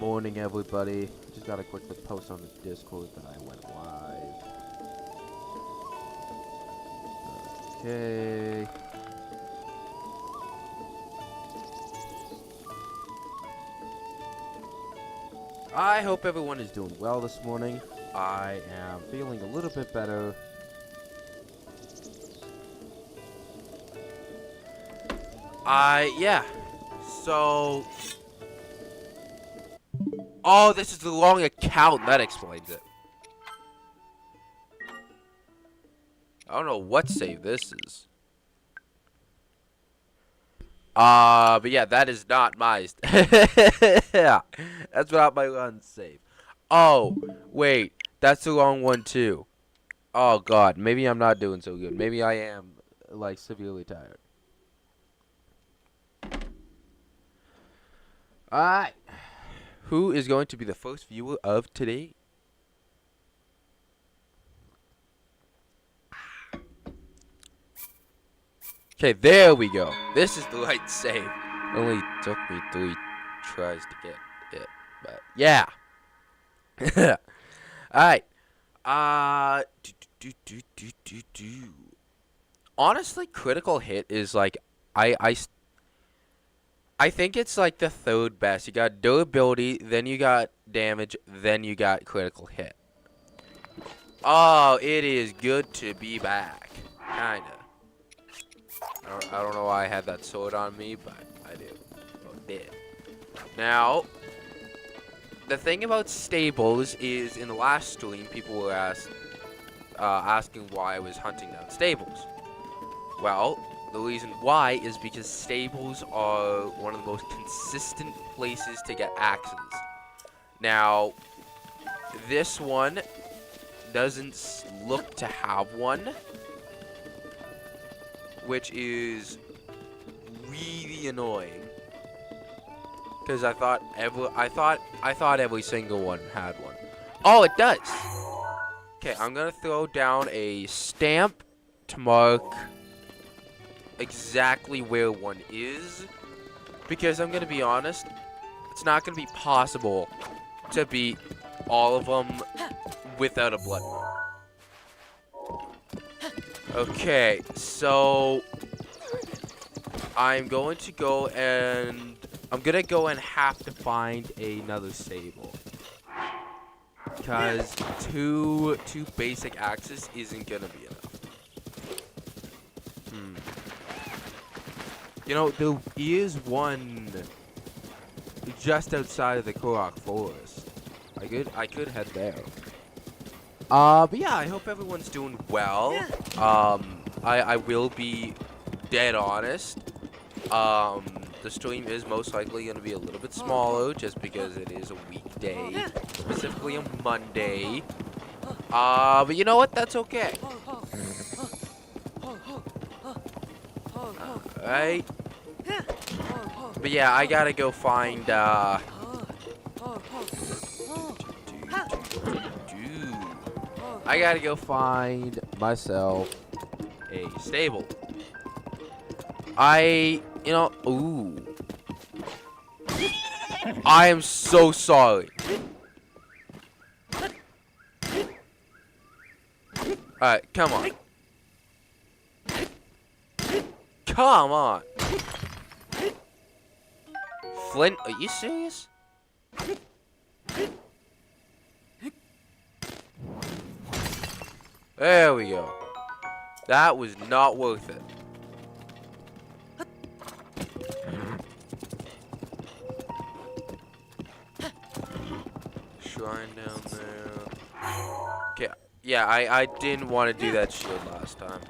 morning, everybody. Just gotta quickly post on the Discord that I went live. Okay. I hope everyone is doing well this morning. I am feeling a little bit better. Yeah. So... Oh, this is the wrong account. That explains it. I don't know what save this is. But yeah, that is not my... Yeah, that's not my run save. Oh, wait. That's the wrong one, too. Oh, God. Maybe I'm not doing so good. Maybe I am, like, severely tired. Alright. Who is going to be the first viewer of today? Okay, there we go. This is the right save. Only took me 3 tries to get it, but yeah. Alright. Honestly, critical hit is like I think it's like the third best. You got durability, then you got damage, then you got critical hit. Oh, it is good to be back. Kinda. I don't know why I had that sword on me, but I do. Or did. Now, the thing about stables is in the last stream, people were asking why I was hunting down stables. Well, the reason why is because stables are one of the most consistent places to get axes. Now, this one doesn't look to have one, which is really annoying. Because I thought every single one had one. Oh, it does. Okay, I'm gonna throw down a stamp to mark exactly where one is, because I'm gonna be honest, it's not gonna be possible to beat all of them without a blood moon. Okay, so I'm going to go and have to find another stable, because two basic axes isn't gonna be enough. You know, there is one just outside of the Korok Forest. I could head there. But yeah, I hope everyone's doing well. I will be dead honest. The stream is most likely going to be a little bit smaller just because it is a weekday, specifically a Monday. But you know what? That's okay. Alright. But yeah, I gotta go find, I gotta go find myself a stable. Ooh. I am so sorry. Alright, come on. Come on. Flint, are you serious? There we go. That was not worth it. Shrine down there. Okay, yeah, I didn't want to do that shield last time.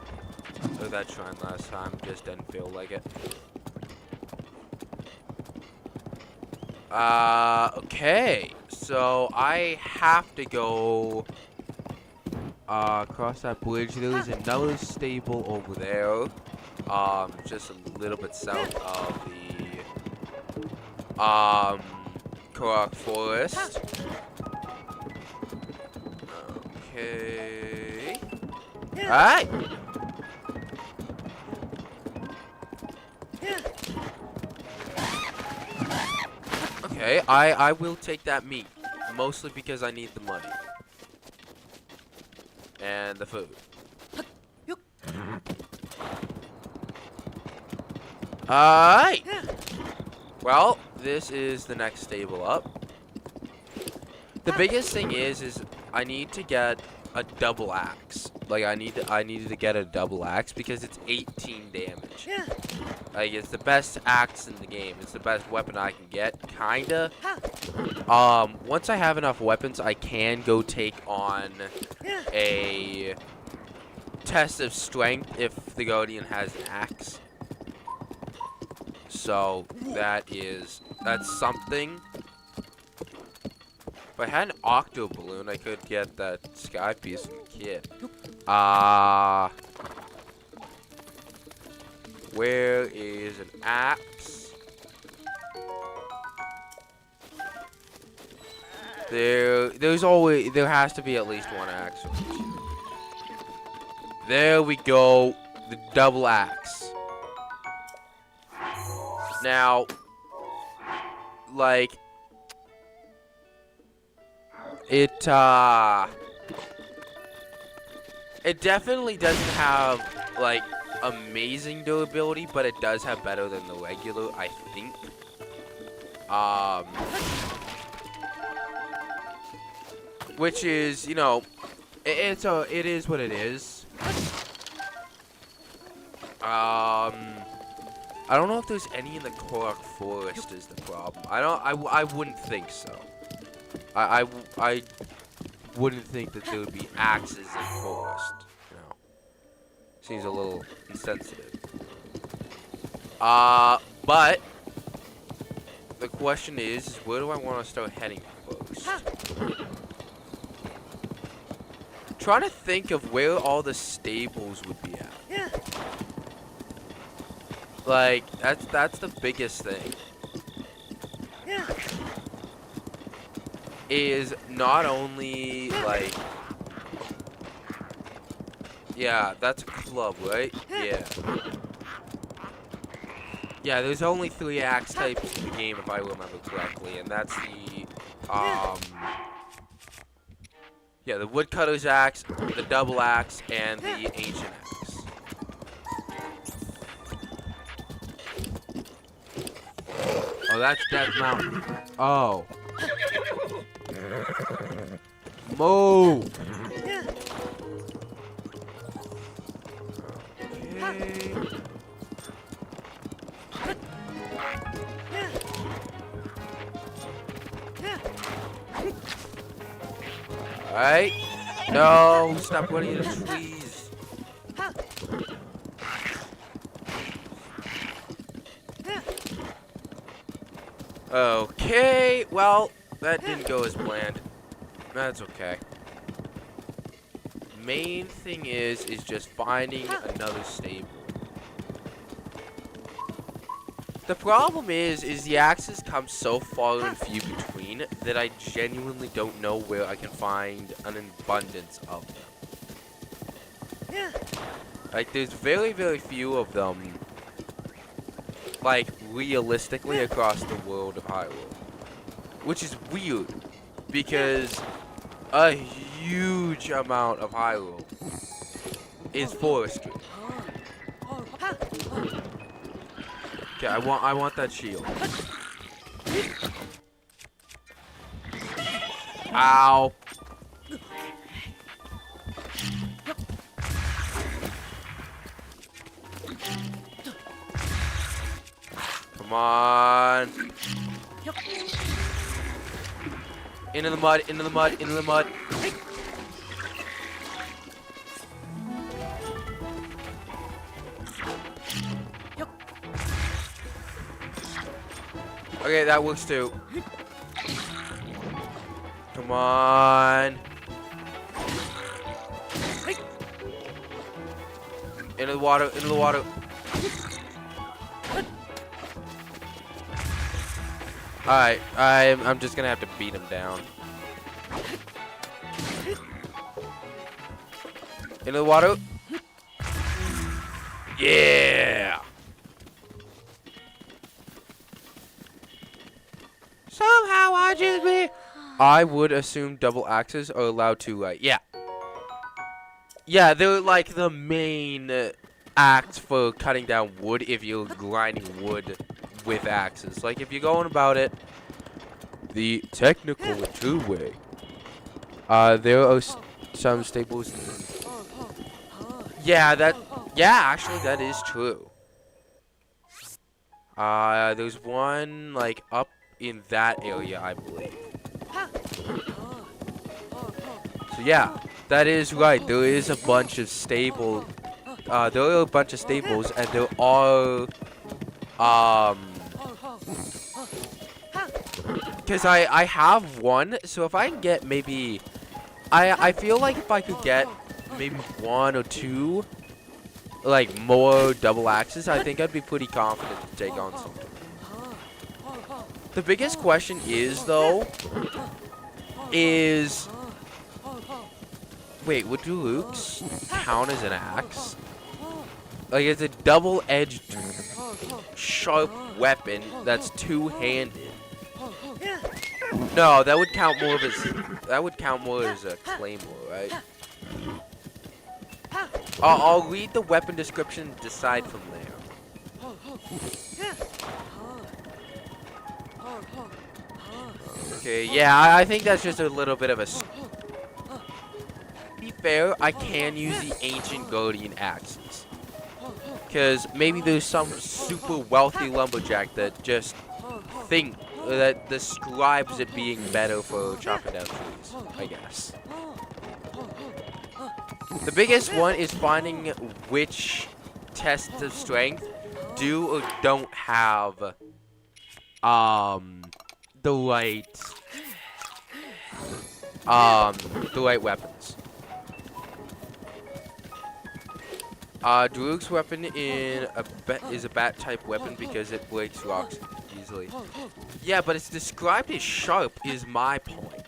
Or that shrine last time, just didn't feel like it. Okay. So I have to go across that bridge. There is another stable over there. Just a little bit south of the Korok Forest. Okay. Alright. Okay, I will take that meat. Mostly because I need the money. And the food. Alright! Well, this is the next stable up. The biggest thing is I need to get a double axe. Like I needed to get a double axe because it's 18 damage. Like it's the best axe in the game. It's the best weapon I can get, kinda. Once I have enough weapons, I can go take on a test of strength if the Guardian has an axe. So that's something. If I had an octo balloon, I could get that sky piece in the kit. Where is an axe? There has to be at least one axe. There we go, the double axe. Now, like, it definitely doesn't have, like, amazing durability, but it does have better than the regular, I think. Which is, you know, it is what it is. I don't know if there's any in the Korok Forest is the problem. I wouldn't think so. I wouldn't think that there would be axes in forest. You know, seems a little insensitive. But the question is where do I want to start heading first? Trying to think of where all the stables would be at. Like that's the biggest thing. Is not only like, yeah, that's a club, right? Yeah. Yeah, there's only 3 axe types in the game if I remember correctly, and that's the yeah, the woodcutter's axe, the double axe, and the ancient axe. Oh, that's Death Mountain. Oh. Move! Okay. Alright. No, stop running into the trees. Okay, well, that didn't go as planned. That's okay. Main thing is just finding another stable. The problem is the axes come so far and few between that I genuinely don't know where I can find an abundance of them. Like, there's very, very few of them, like, realistically across the world of Hyrule. Which is weird, because a huge amount of Hyrule is forestry. Okay, I want that shield. Ow. Come on. Into the mud, into the mud, into the mud. Okay, that works too. Come on. Into the water, into the water. Alright, I'm just gonna have to beat him down. Into the water. Yeah. So I would assume double axes are allowed to, yeah. Yeah, they're like the main axe for cutting down wood if you're grinding wood with axes. Like, if you're going about it the technical two-way, there are some staples. Yeah, actually, that is true. There's one, like, up in that area, I believe. So, yeah, that is right. There is a bunch of stables. There are a bunch of stables, and there are, because I have one, so if I can get maybe, I feel like if I could get maybe 1 or 2, like, more double axes, I think I'd be pretty confident to take on something. The biggest question is, though, wait, would Luke's count as an axe? Like, it's a double-edged, sharp weapon that's two-handed. No, that would count more as a claymore, right? I'll read the weapon description and decide from there. Okay, yeah, I think that's just a little bit of a... To be fair, I can use the ancient guardian axes. Because maybe there's some super wealthy lumberjack that just that describes it being better for chopping down trees, I guess. The biggest one is finding which tests of strength do or don't have the right weapons. Drug's weapon is a bat type weapon because it breaks rocks easily. Yeah, but it's described as sharp is my point.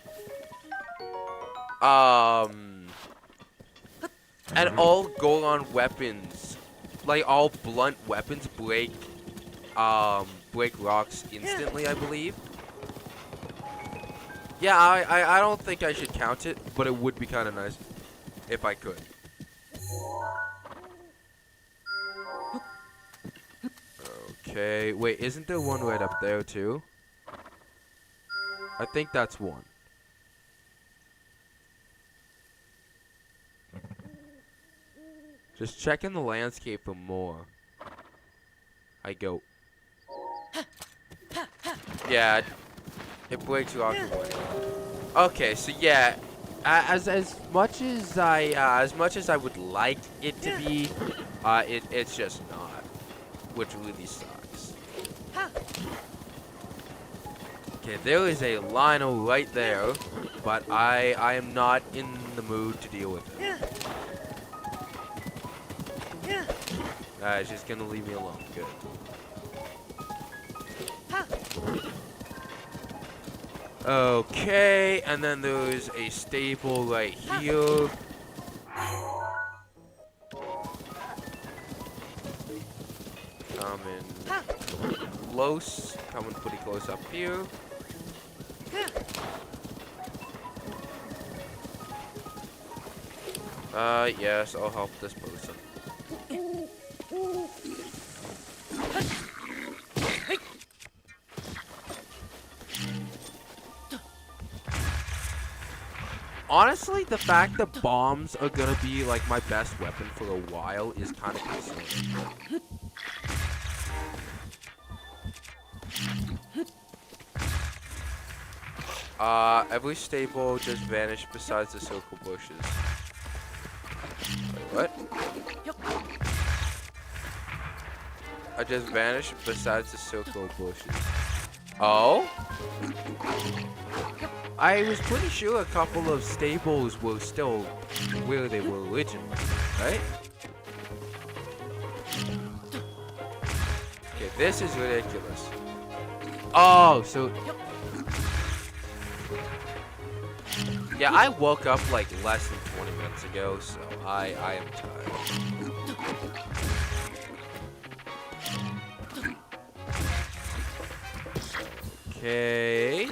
And all Goron weapons, like all blunt weapons, break rocks instantly, I believe. Yeah, I don't think I should count it, but it would be kind of nice if I could. Okay, wait, isn't there one right up there too? I think that's one. Just checking the landscape for more. I go. Yeah, it breaks rock away. Okay, so yeah, as much as I would like it to be, it's just not, which really sucks. Okay, there is a lino right there, but I am not in the mood to deal with it. It's just gonna leave me alone. Good. Okay, and then there's a stable right here. Coming close. Coming pretty close up here. Yes, I'll help this person. Honestly, the fact that bombs are gonna be like my best weapon for a while is kind of concerning. Every stable just vanished besides the circle bushes. Wait, what? I just vanished besides the circle bushes. Oh? I was pretty sure a couple of stables were still where they were originally, right? Okay, this is ridiculous. Oh, so... Yeah, I woke up like less than 20 minutes ago, so I am tired. Okay.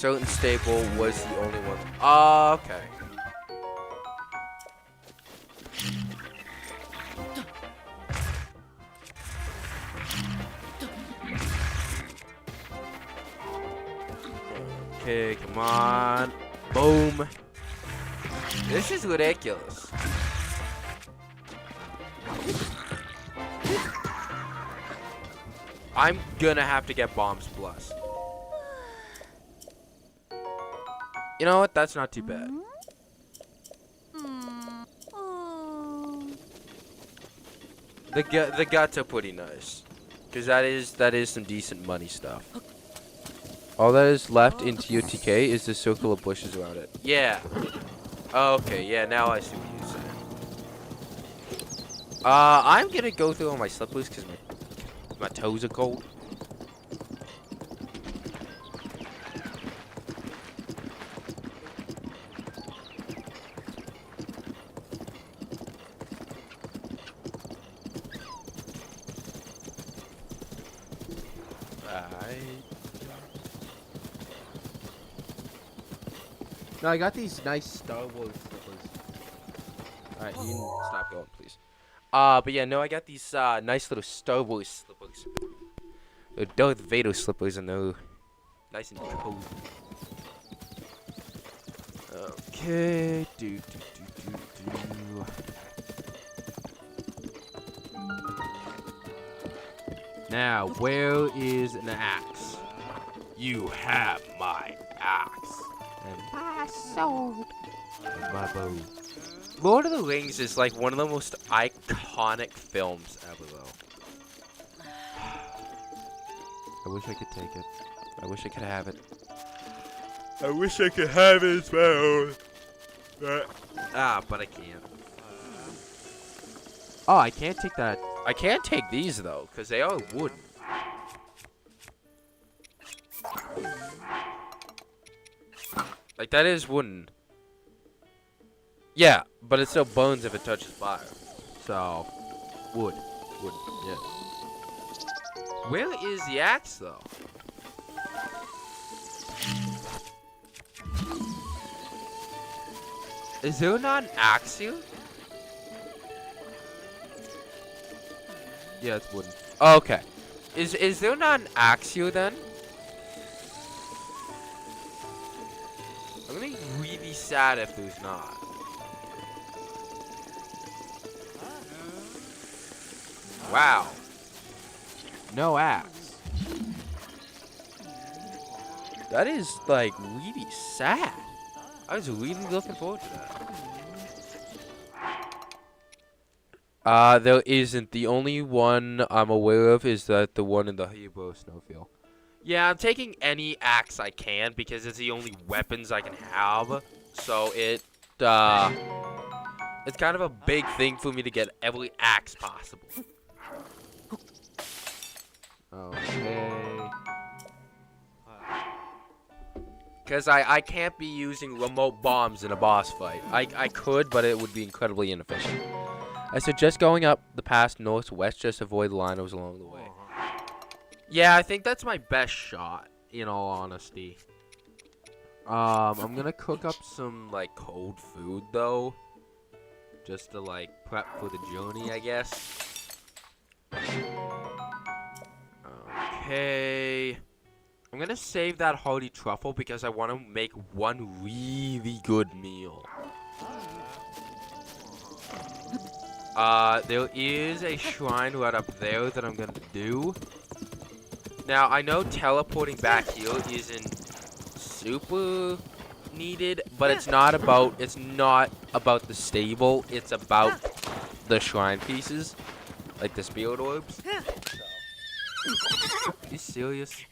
certain stable was the only one. Oh, okay. Okay, come on. Boom. This is ridiculous. I'm gonna have to get bombs plus. You know what? That's not too bad. The guts are pretty nice, cause that is some decent money stuff. All that is left in TOTK is the circle of bushes around it. Yeah. Okay. Yeah. Now I see what you're saying. I'm gonna go through all my slippers cause my toes are cold. No, I got these nice Star Wars slippers. Alright, you can stop going, please. But yeah, no, I got these nice little Star Wars slippers. They're Darth Vader slippers, and they're nice and cozy. Okay, do. Now, where is an axe? You have my axe. And my sword. And my bow. Lord of the Rings is like one of the most iconic films ever, though. I wish I could take it. I wish I could have it. I wish I could have it as well. But I can't. Oh, I can't take that. I can't take these, though, because they are wooden. Like, that is wooden. Yeah, but it still burns if it touches fire. So, wood, yeah. Where is the axe, though? Is there not an axe here? Yeah, it's wooden. Oh, okay. Is there not an axe here, then? I'm gonna be really sad if there's not. Wow. No axe. That is, like, really sad. I was really looking forward to that. There isn't. The only one I'm aware of is that the one in the Hebrew snowfield. Yeah, I'm taking any axe I can because it's the only weapons I can have. So it's kind of a big thing for me to get every axe possible. Okay. Because I can't be using remote bombs in a boss fight. I could, but it would be incredibly inefficient. I suggest going up the path northwest, just avoid linos along the way. Yeah, I think that's my best shot, in all honesty. I'm gonna cook up some, like, cold food, though. Just to, like, prep for the journey, I guess. Okay. I'm gonna save that hearty truffle because I want to make one really good meal. There is a shrine right up there that I'm gonna do. Now, I know teleporting back here isn't super needed, but it's not about the stable. It's about the shrine pieces, like the spirit orbs. Are you serious?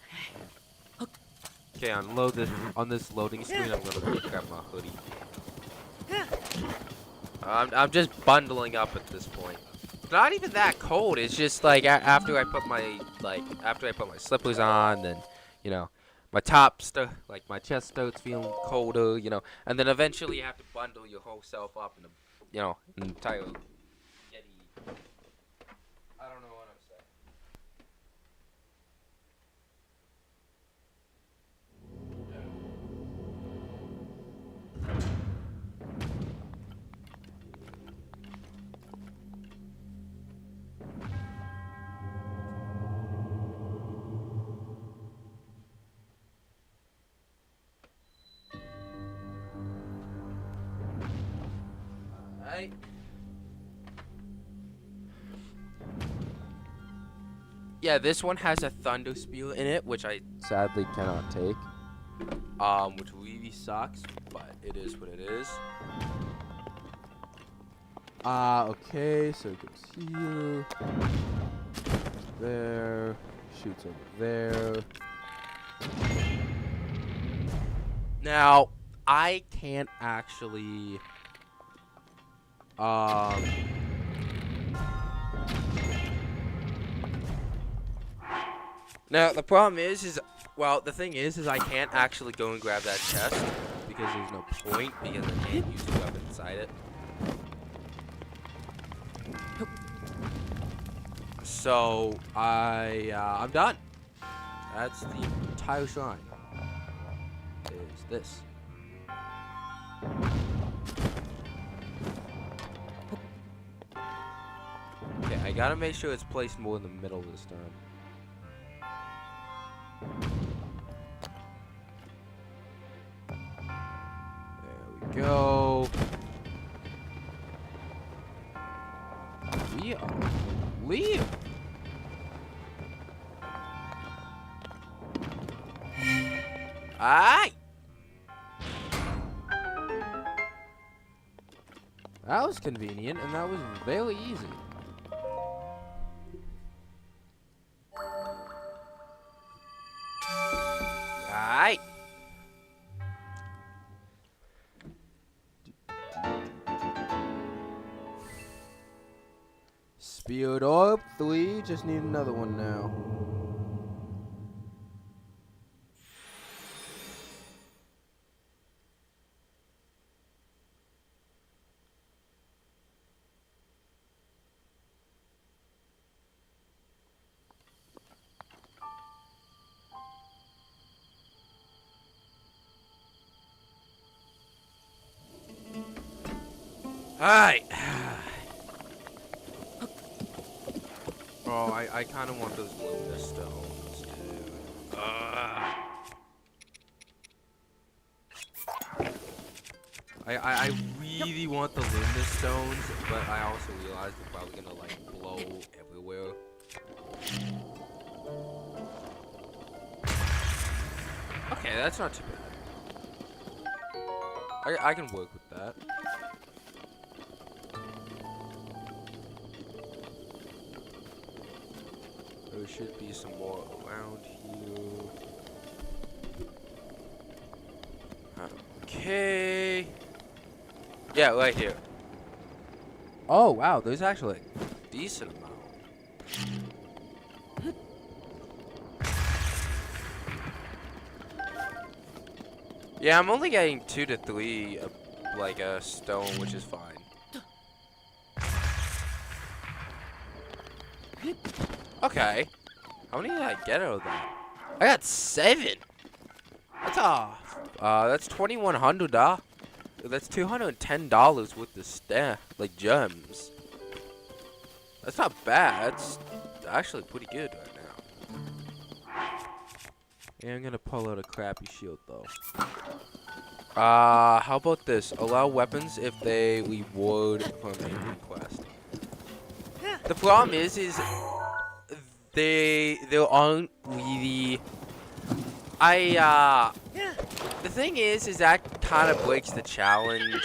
Okay, on this loading screen, I'm gonna grab my hoodie. I'm just bundling up at this point. It's not even that cold. It's just like after I put my slippers on, then my my chest starts feeling colder, and then eventually you have to bundle your whole self up in an entire Yeti. I don't know what I'm saying. Alright. Yeah, this one has a thunder spear in it, which I sadly cannot take. Which really sucks, but it is what it is. Okay, so it goes here. There. Shoots over there. Now, I can't actually now the problem is well, the thing is I can't actually go and grab that chest because there's no point because I can't use the weapon inside it. So I'm done. That's the entire shrine. Is this? Okay, I gotta make sure it's placed more in the middle this time. There we go. We are leave. Aye. That was convenient, and that was very easy. Aye. Speared up 3, just need another one now. Alright. Oh, I kind of want those Lumberjack stones, dude. I really want the Lumberjack stones, but I also realize they're probably gonna like blow everywhere. Okay, that's not too bad. I can work with that. There should be some more around here. Okay. Yeah, right here. Oh, wow. There's actually a decent amount. Yeah, I'm only getting 2 to 3, like a stone, which is fine. Okay. How many did I get out of that? I got 7. That's that's $2,100. That's $210 worth of like gems. That's not bad. That's actually pretty good right now. Yeah, I'm gonna pull out a crappy shield though. How about this? Allow weapons if they reward from a quest. The problem is there aren't really. The thing is that kind of breaks the challenge.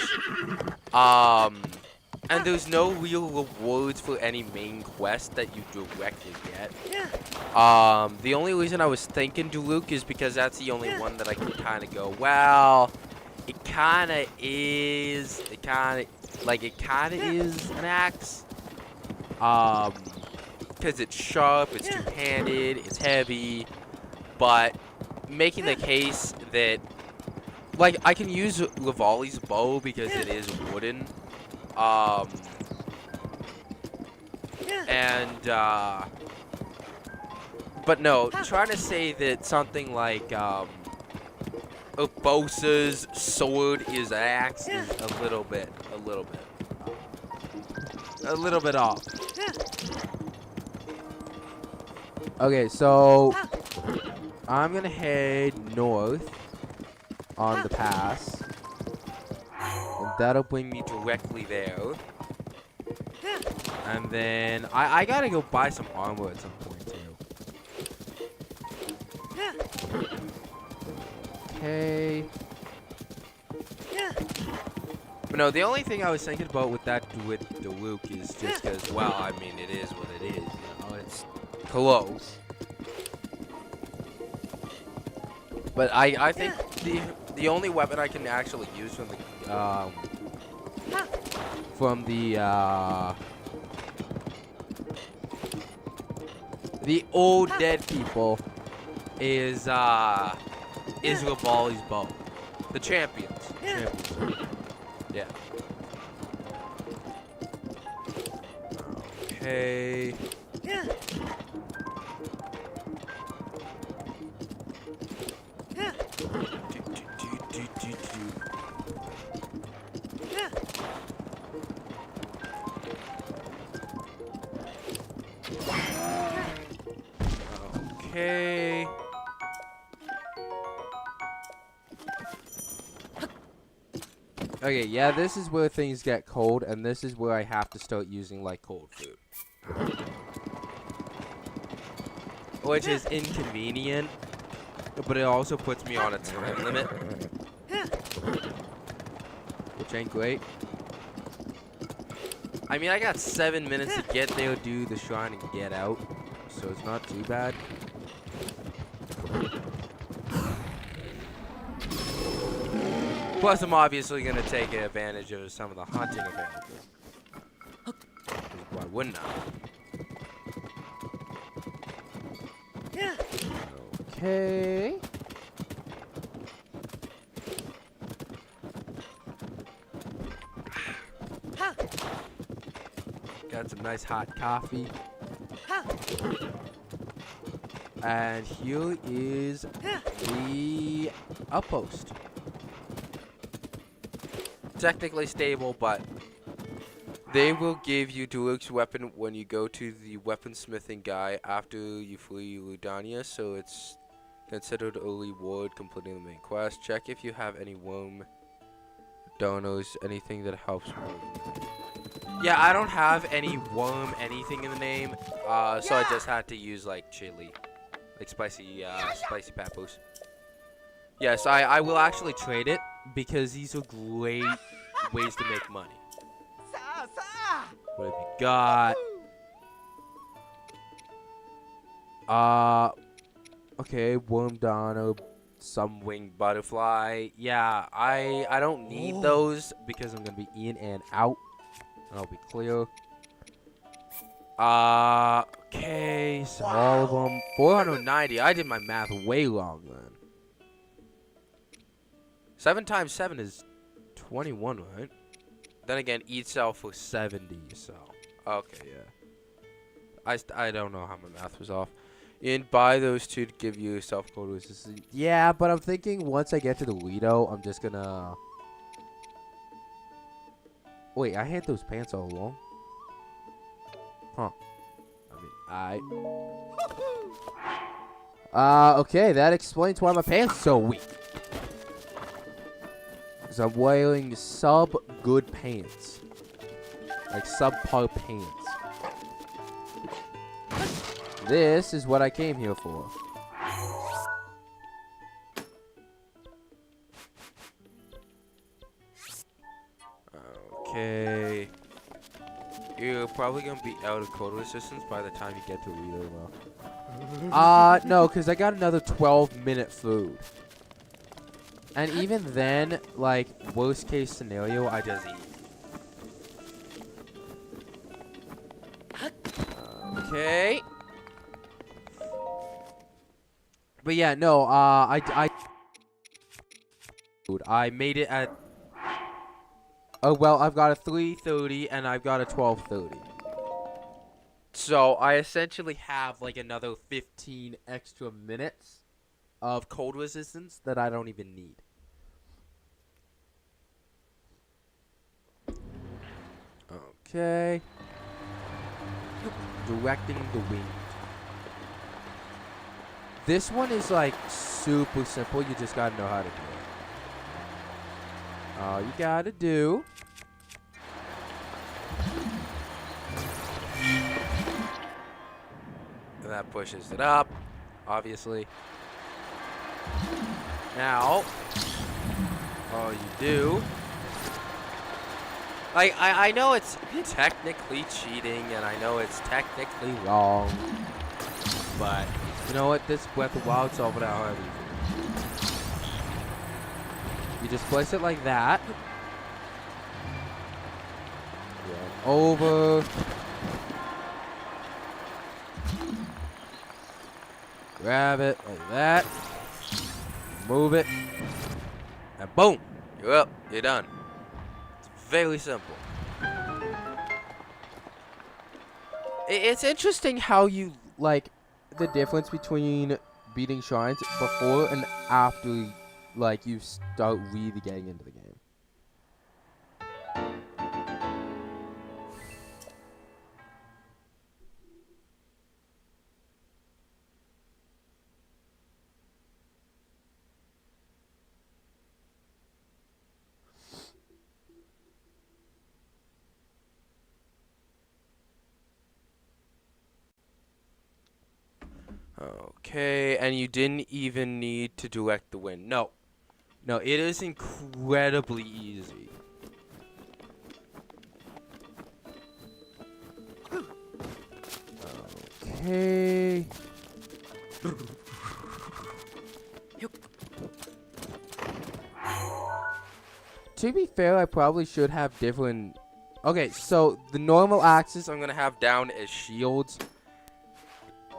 And there's no real rewards for any main quest that you directly get. The only reason I was thinking Luke is because that's the only one that I can kind of go, well, it kind of is an axe. Because it's sharp, it's two-handed, it's heavy, but making the case that, like, I can use Lavali's bow because it is wooden, but no, trying to say that something like, Urbosa's sword is axe is a little bit off. Okay, so I'm gonna head north on the pass, and that'll bring me directly there. And then I gotta go buy some armor at some point too. Okay. But no, the only thing I was thinking about with the Luke is just because, well, I mean, it is what it is. You know, it's close. But I think the only weapon I can actually use from the old dead people is Lavalley's bow. The champions. Yeah. Okay. Okay. Okay, yeah, this is where things get cold, and this is where I have to start using, like, cold food. Which is inconvenient, but it also puts me on a time limit. Which ain't great. I mean, I got 7 minutes to get there, do the shrine, and get out. So it's not too bad. Plus, I'm obviously going to take advantage of some of the hunting advantages. Why wouldn't I? Okay. Got some nice hot coffee. And here is the outpost. Technically stable, but they will give you Duke's weapon when you go to the weaponsmithing guy after you flee Ludania, so it's considered a reward completing the main quest. Check if you have any worm donos, anything that helps worm. Yeah, I don't have any worm anything in the name, so I just had to use like chili, like spicy peppers. Yes, I will actually trade it because these are great ways to make money. What have you got? Okay, worm dono, some winged butterfly. Yeah, I don't need those because I'm gonna be in and out. And I'll be clear. Okay, so all of them. 490. I did my math way wrong then. 7 times 7 is 21, right? Then again, each cell for 70, so. Okay, yeah. I don't know how my math was off. And buy those two to give you self-code resistance. Yeah, but I'm thinking once I get to the Lido, I'm just gonna... Wait, I had those pants all along? Huh. I mean, okay, that explains why my pants are so weak. Because I'm wearing sub-good pants. Like, subpar pants. This is what I came here for. Okay. You're probably gonna be out of cold resistance by the time you get to Lido, though. No, because I got another 12-minute food. And even then, like, worst case scenario, I just eat. Okay. But yeah, no, I made it at... Oh, well, I've got a 3:30 and I've got a 12:30. So, I essentially have, like, another 15 extra minutes of cold resistance that I don't even need. Okay. Directing the wind. This one is, like, super simple. You just gotta know how to do All you gotta do. And that pushes it up, obviously. Now, all you do. Like, I know it's technically cheating, and I know it's technically wrong. But, You know what? This Breath of Wild solved it out however you feel. You just place it like that. Yeah. Over. Grab it like that. Move it. and boom, you're up, you're done. It's very simple. It's interesting how you like the difference between beating shrines before and after, like, you start really getting into the game. Okay, and you didn't even need to direct the wind. No. No, it is incredibly easy. Okay. To be fair, I probably should have different. Okay, so the normal axes I'm gonna have down as shields,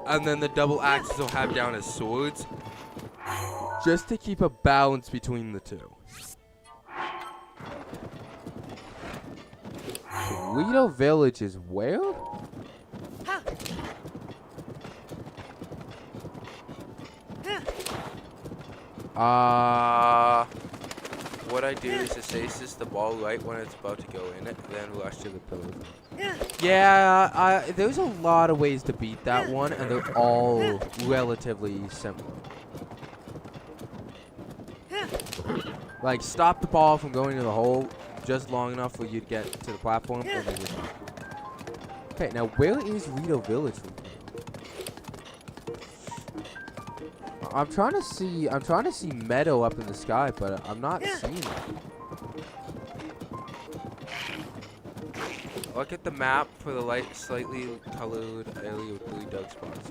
and then the double axes I'll have down as swords, just to keep a balance between the two. Toledo Village is where? What I do is stasis the ball right when it's about to go in it, then rush to the pillar. Yeah, there's a lot of ways to beat that one, and they're all relatively similar. Like, stop the ball from going to the hole just long enough for you to get to the platform, and then you're done. Okay, now where is Rito Village from here? I'm trying to see Meadow up in the sky, but I'm not seeing it. Look at the map for the light, slightly colored area with blue dark spots.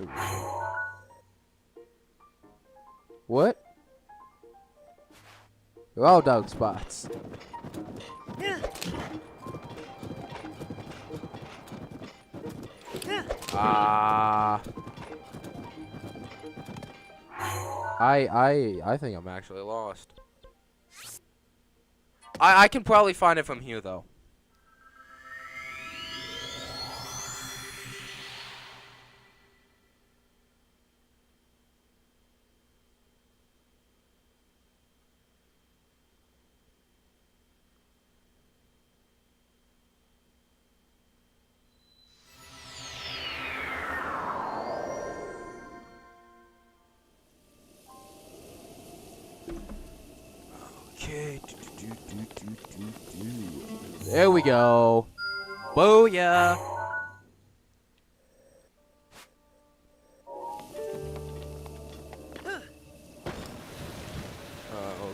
What? They're all dark spots. I think I'm actually lost. I can probably find it from here though. Okay. There we go. Booyah!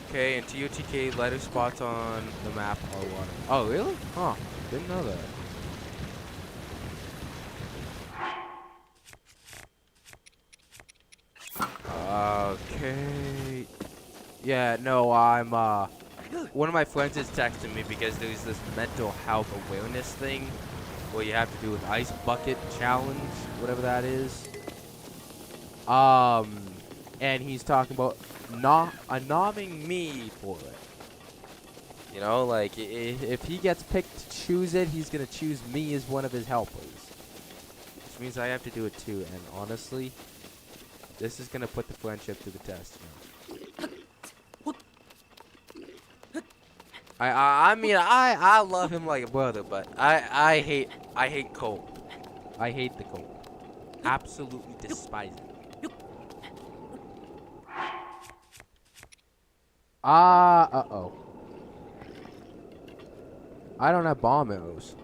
Okay, and TOTK lighter spots on the map are water. Oh, really? Huh. Didn't know that. Okay. Yeah, no, I'm, one of my friends is texting me because there's this mental health awareness thing where you have to do an ice bucket challenge, whatever that is. And he's talking about nomming me for it. You know, like, if he gets picked to choose it, he's gonna choose me as one of his helpers. Which means I have to do it too, and honestly, this is gonna put the friendship to the test. I mean, I love him like a brother, but I hate cold. I hate the cold. Absolutely despise it. Uh-oh. I don't have bomb arrows.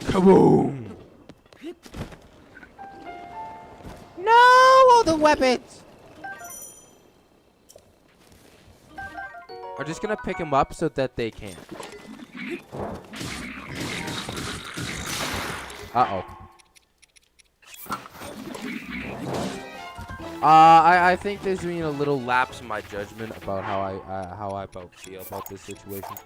Kaboom! No, all the weapons! I'm just gonna pick him up so that they can't. Uh-oh. I think there's been a little lapse in my judgment about how I about feel about this situation.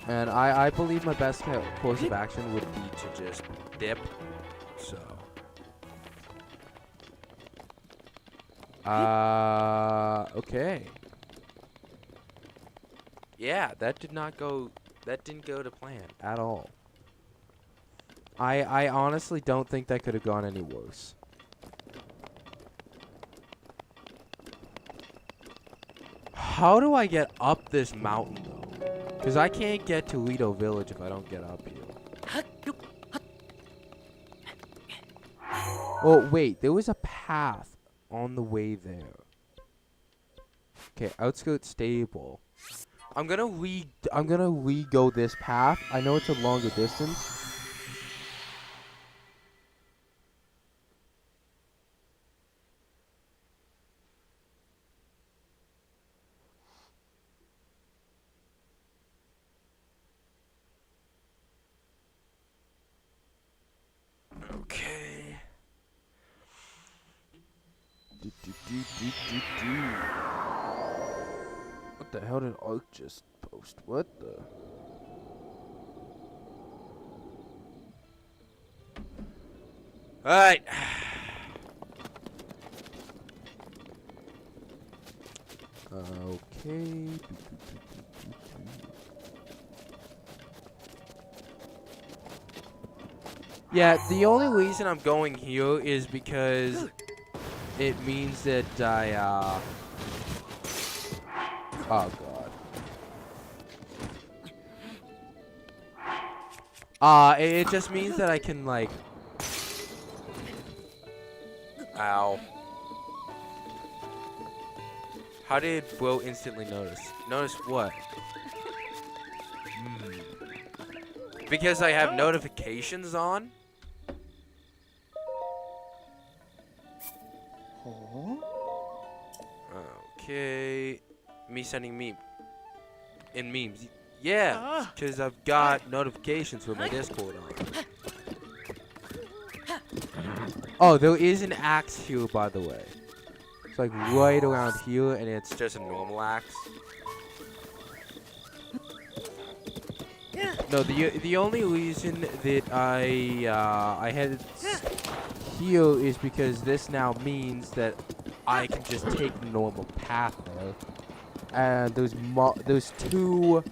And I believe my best course of action would be to just dip. So. Okay. Yeah, that didn't go to plan at all. I honestly don't think that could have gone any worse. How do I get up this mountain, though? Because I can't get to Lido Village if I don't get up here. Oh, wait. There was a path on the way there. Okay, outskirts stable. I'm gonna re-go this path. I know it's a longer distance. Okay. What the hell did Ark just post? What the? Alright. Okay. Yeah, the only reason I'm going here is because it means that I, Oh god. It just means that I can like. Ow. How did Bro instantly notice? Notice what? Because I have notifications on? Okay. Me sending meme. In memes. Yeah, because I've got notifications with my Discord on. Oh, there is an axe here, by the way. It's like right around here, and it's Just a normal axe. no. The only reason that I had it here is because this now means that I can just take the normal path there, and there's two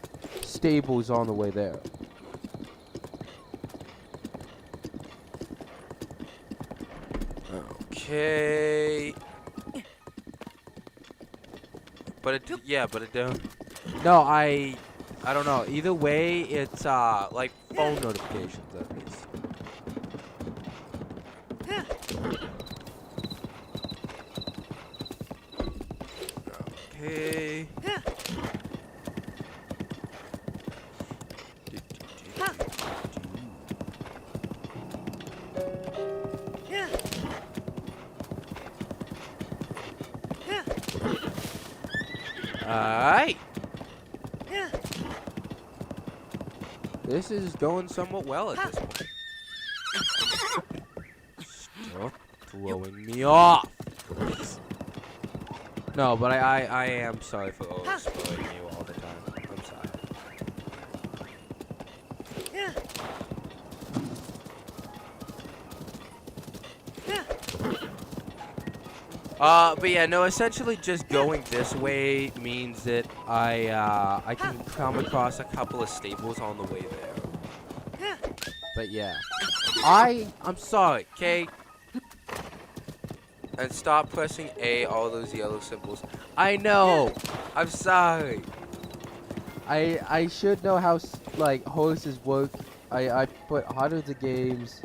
stables on the way there. Okay. But it, yeah, but it don't. No, I don't know. Either way, it's like phone notifications at least. Okay. Alright. This is going somewhat well at this point. Stop throwing me off. No, but I am sorry for always throwing you all the time. I'm sorry. But yeah, no, essentially just going this way means that I can come across a couple of stables on the way there. But yeah. I'm sorry, okay? And stop pressing A, all those yellow symbols. I know! I'm sorry. I should know how like horses work. I put hundreds of games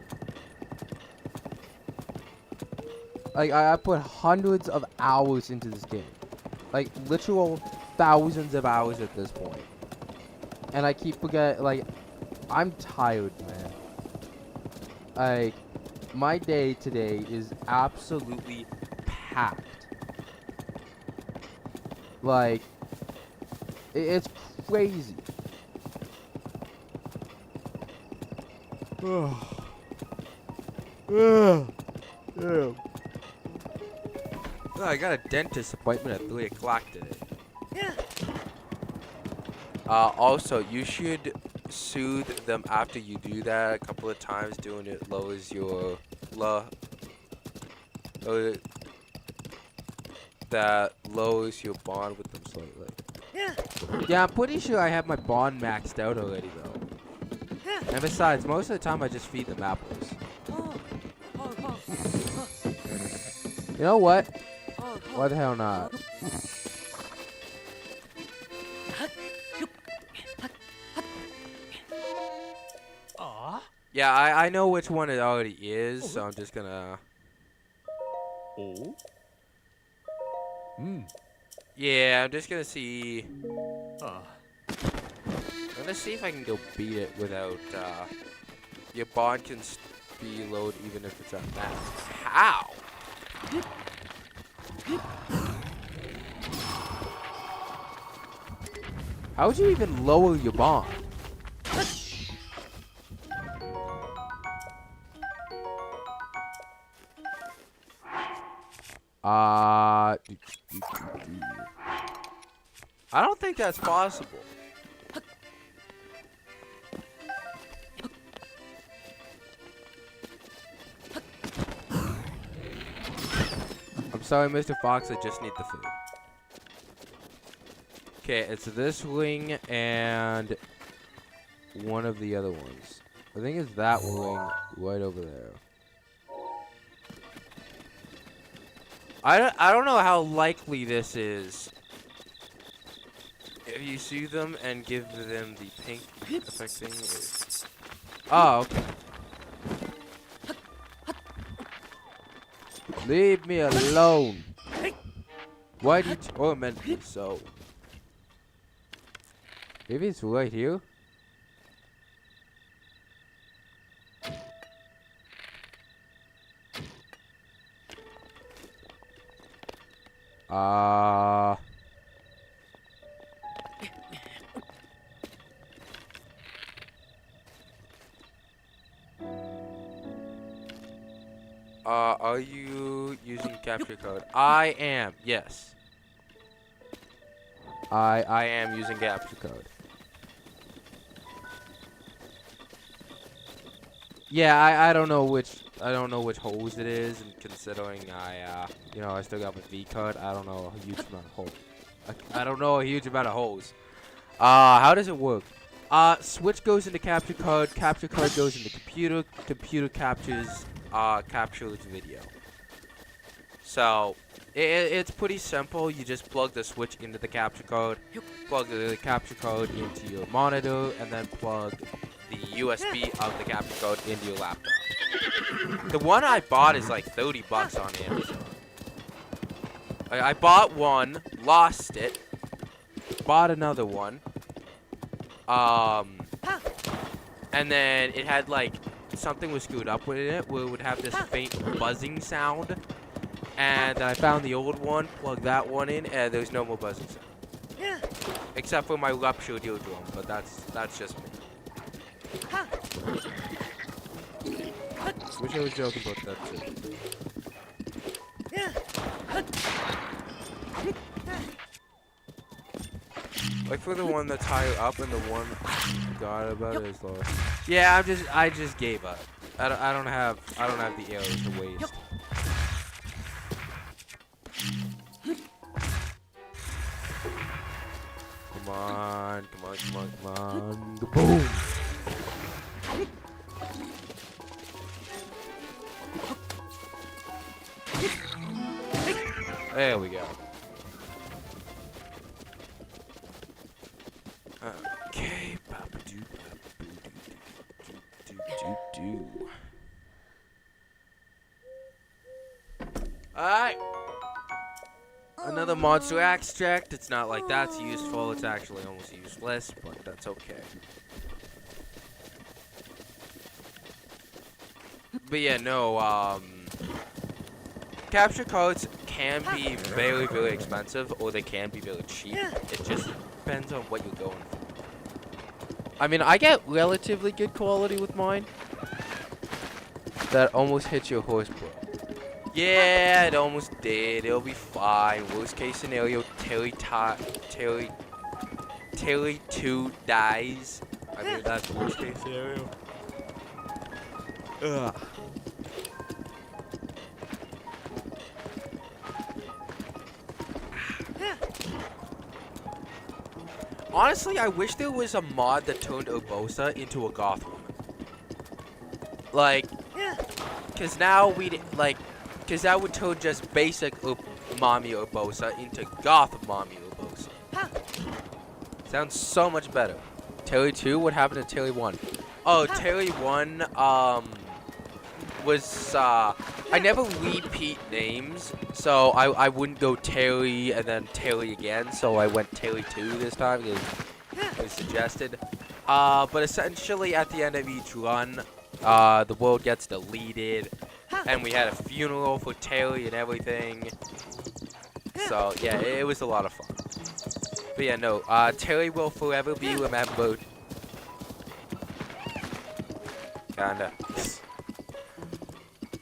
Like, I put hundreds of hours into this game. Like, literal thousands of hours at this point. And I keep forgetting, like, I'm tired, man. Like, my day today is absolutely packed. Like, it's crazy. Yeah. I got a dentist appointment at 3 o'clock today. Also, you should soothe them after you do that a couple of times. Doing it lowers your that lowers your bond with them slightly. Yeah, I'm pretty sure I have my bond maxed out already, though. And besides, most of the time I just feed them apples. You know what? Why the hell not? Yeah, I know which one it already is, so I'm just gonna. Yeah, I'm just gonna see. I'm gonna see if I can go beat it without. Your bond can be low even if it's at max. How? How would you even lower your bond? I don't think that's possible. I'm sorry, Mr. Fox, I just need the food. Okay, it's this ring and one of the other ones. I think it's that ring right over there. I don't know how likely this is. If you soothe them and give them the pink effect thing. Oh, okay. Leave me alone. Why do you torment me so? Maybe it's right here. Are you using capture code? I am, yes. I am using capture code. Yeah, I don't know which hose it is, and considering I still got my V card, I don't know a huge amount of hose. I don't know a huge amount of hose. How does it work? Switch goes into capture card goes into computer captures video. So, it's pretty simple. You just plug the switch into the capture code, plug the capture code into your monitor, and then plug the USB of the capture code into your laptop. The one I bought is like $30 on Amazon. I bought one, lost it, bought another one, and then it had like something was screwed up with it where it would have this faint buzzing sound. And then I found the old one, plugged that one in, and there's no more buzzing sound. Except for my rupture eardrum, but that's just me. Wish I was joking about that too. Like for the one that's higher up and the one I got about it is lower. Yeah, I just gave up. I don't have the arrows to waste. Come on. Boom. There we go. Okay. Alright. Another monster extract. It's not like that's useful. It's actually almost useless, but that's okay. But yeah, no, capture cards can be very, very expensive, or they can be very cheap. It just depends on what you're going for. I mean, I get relatively good quality with mine. That almost hit your horse, bro. Yeah, it almost did. It'll be fine. Worst case scenario, Terry 2 dies. I mean, that's worst case scenario. Ugh. Honestly, I wish there was a mod that turned Urbosa into a goth woman. Like, cause now cause that would turn just basic mommy Urbosa into goth mommy Urbosa. Sounds so much better. Terry 2? What happened to Terry 1? Oh, Terry 1, was, I never repeat names, so I wouldn't go Terry and then Terry again, so I went Terry 2 this time, because it was suggested. But essentially, at the end of each run, the world gets deleted, and we had a funeral for Terry and everything. So, yeah, it was a lot of fun. But yeah, no, Terry will forever be remembered. Kinda.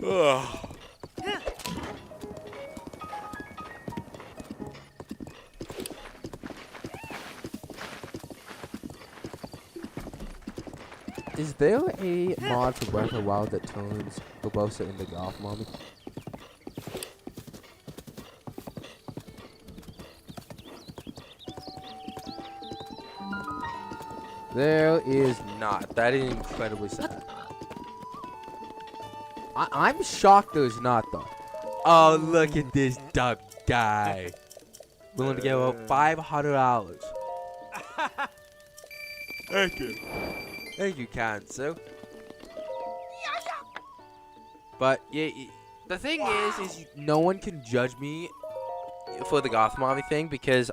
Ugh. Is there a mod for Breath of the Wild that turns Urbosa into goth mommy? There is not. That is incredibly sad. I'm shocked there's not, though. Oh, look at this dumb guy. Willing to give up $500. Thank you. Thank you, Cancer. But yeah, the thing is no one can judge me for the goth mommy thing because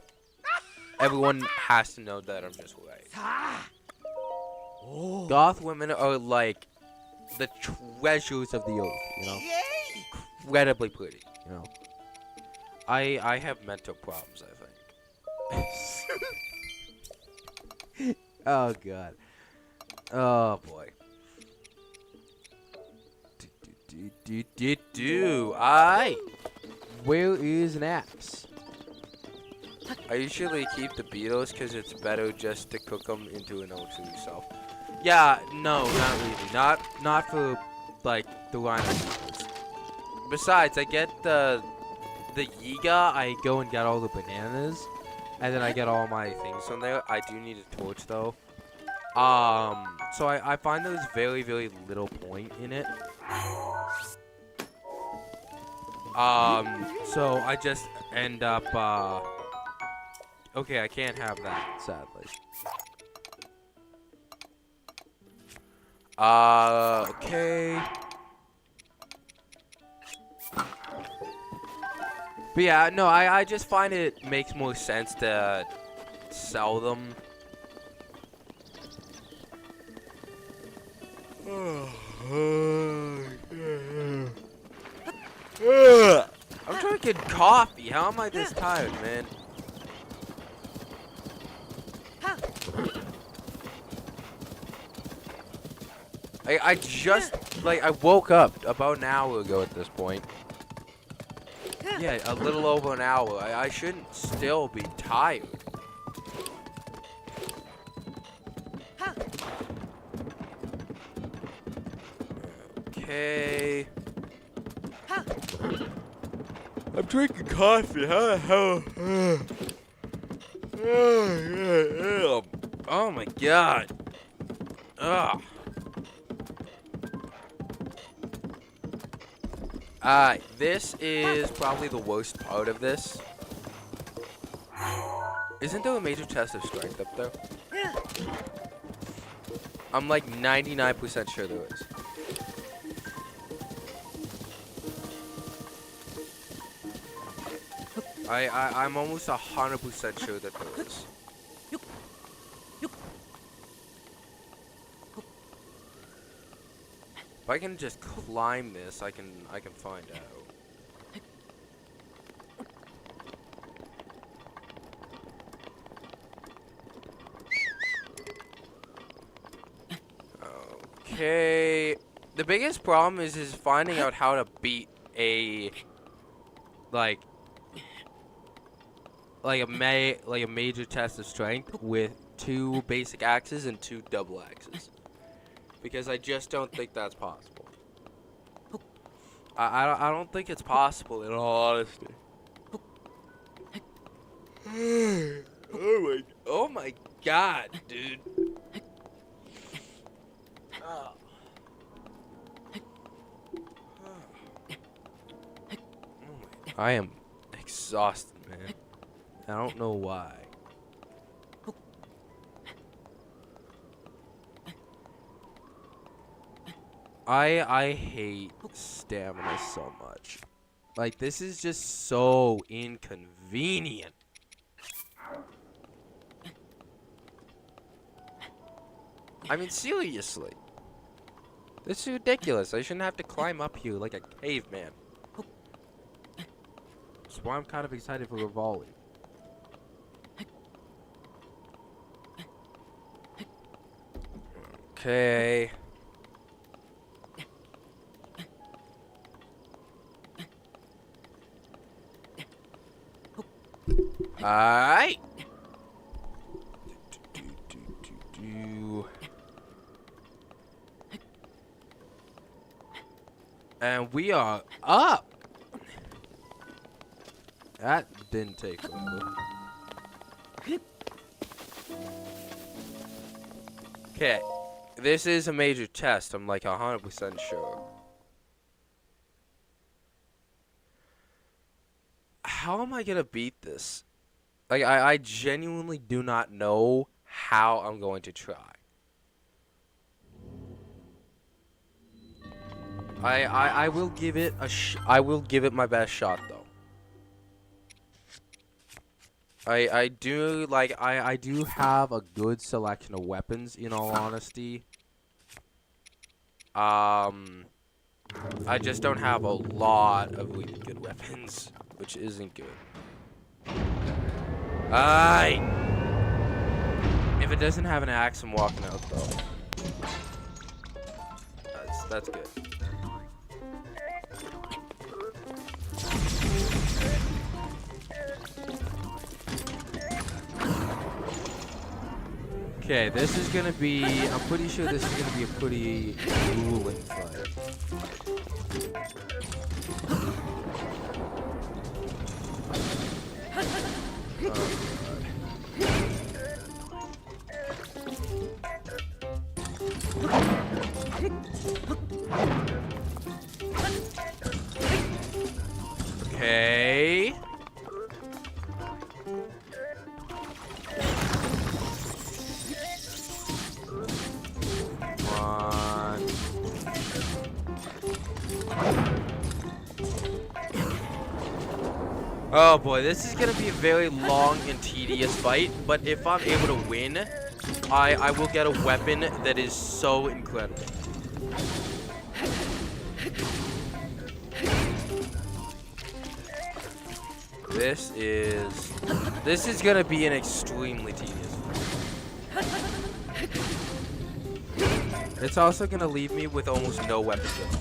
everyone has to know that I'm just right. Goth women are like the treasures of the earth, you know? Incredibly pretty, you know? I have mental problems, I think. Oh, God. Oh, boy. I Where is an axe? usually keep the beetles because it's better just to cook them into an elixir yourself. Yeah, no, not really. Not for, like, the rhino beetles. Besides, I get the Yiga, I go and get all the bananas, and then I get all my things from there. I do need a torch, though. So I find there's very, very little point in it. So I just end up, okay, I can't have that, sadly. Okay. But yeah, no, I just find it makes more sense to sell them. I'm drinking coffee. How am I this tired, man? I just, like, I woke up about an hour ago at this point. Yeah, a little over an hour. I shouldn't still be tired. Okay. I'm drinking coffee. How the hell? Oh my god. Ugh. This is probably the worst part of this. Isn't there a major test of strength up there? I'm like 99% sure there is. I'm almost 100% sure that there is. If I can just climb this, I can find out. Okay. The biggest problem is finding out how to beat a like a major test of strength with 2 basic axes and 2 double axes. Because I just don't think that's possible. I don't think it's possible in all honesty. Oh my god, dude. Oh. I am exhausted, man. I don't know why. I hate stamina so much. Like, this is just so inconvenient. I mean, seriously. This is ridiculous. I shouldn't have to climb up here like a caveman. That's why I'm kind of excited for Rivali. Okay. Alright. And we are up. That didn't take forever. Okay. This is a major test. I'm like 100% sure. How am I gonna beat this? Like, I genuinely do not know how I'm going to try. I will give it I will give it my best shot though. I do I do have a good selection of weapons, in all honesty. I just don't have a lot of really good weapons, which isn't good. Aye. If it doesn't have an axe, I'm walking out though. That's good. Okay, this is gonna be. I'm pretty sure this is gonna be a pretty grueling fight. Okay. Oh boy, this is gonna be a very long and tedious fight, but if I'm able to win, I will get a weapon that is so incredible. This is gonna be an extremely tedious fight. It's also gonna leave me with almost no weapons at all.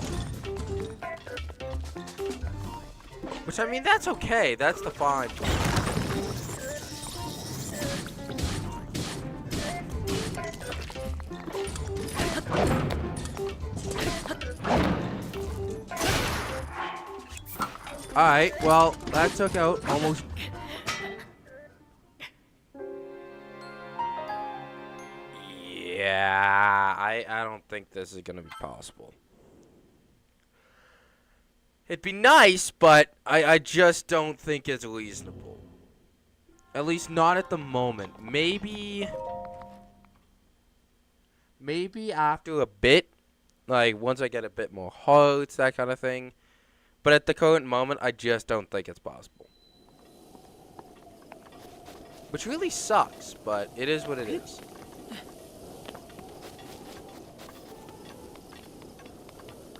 Which, I mean, that's okay. That's the fine. Alright, well, that took out almost... Yeah, I don't think this is gonna be possible. It'd be nice, but I just don't think it's reasonable. At least not at the moment. Maybe after a bit, like once I get a bit more hearts, that kind of thing. But at the current moment, I just don't think it's possible. which really sucks, but it is what it is.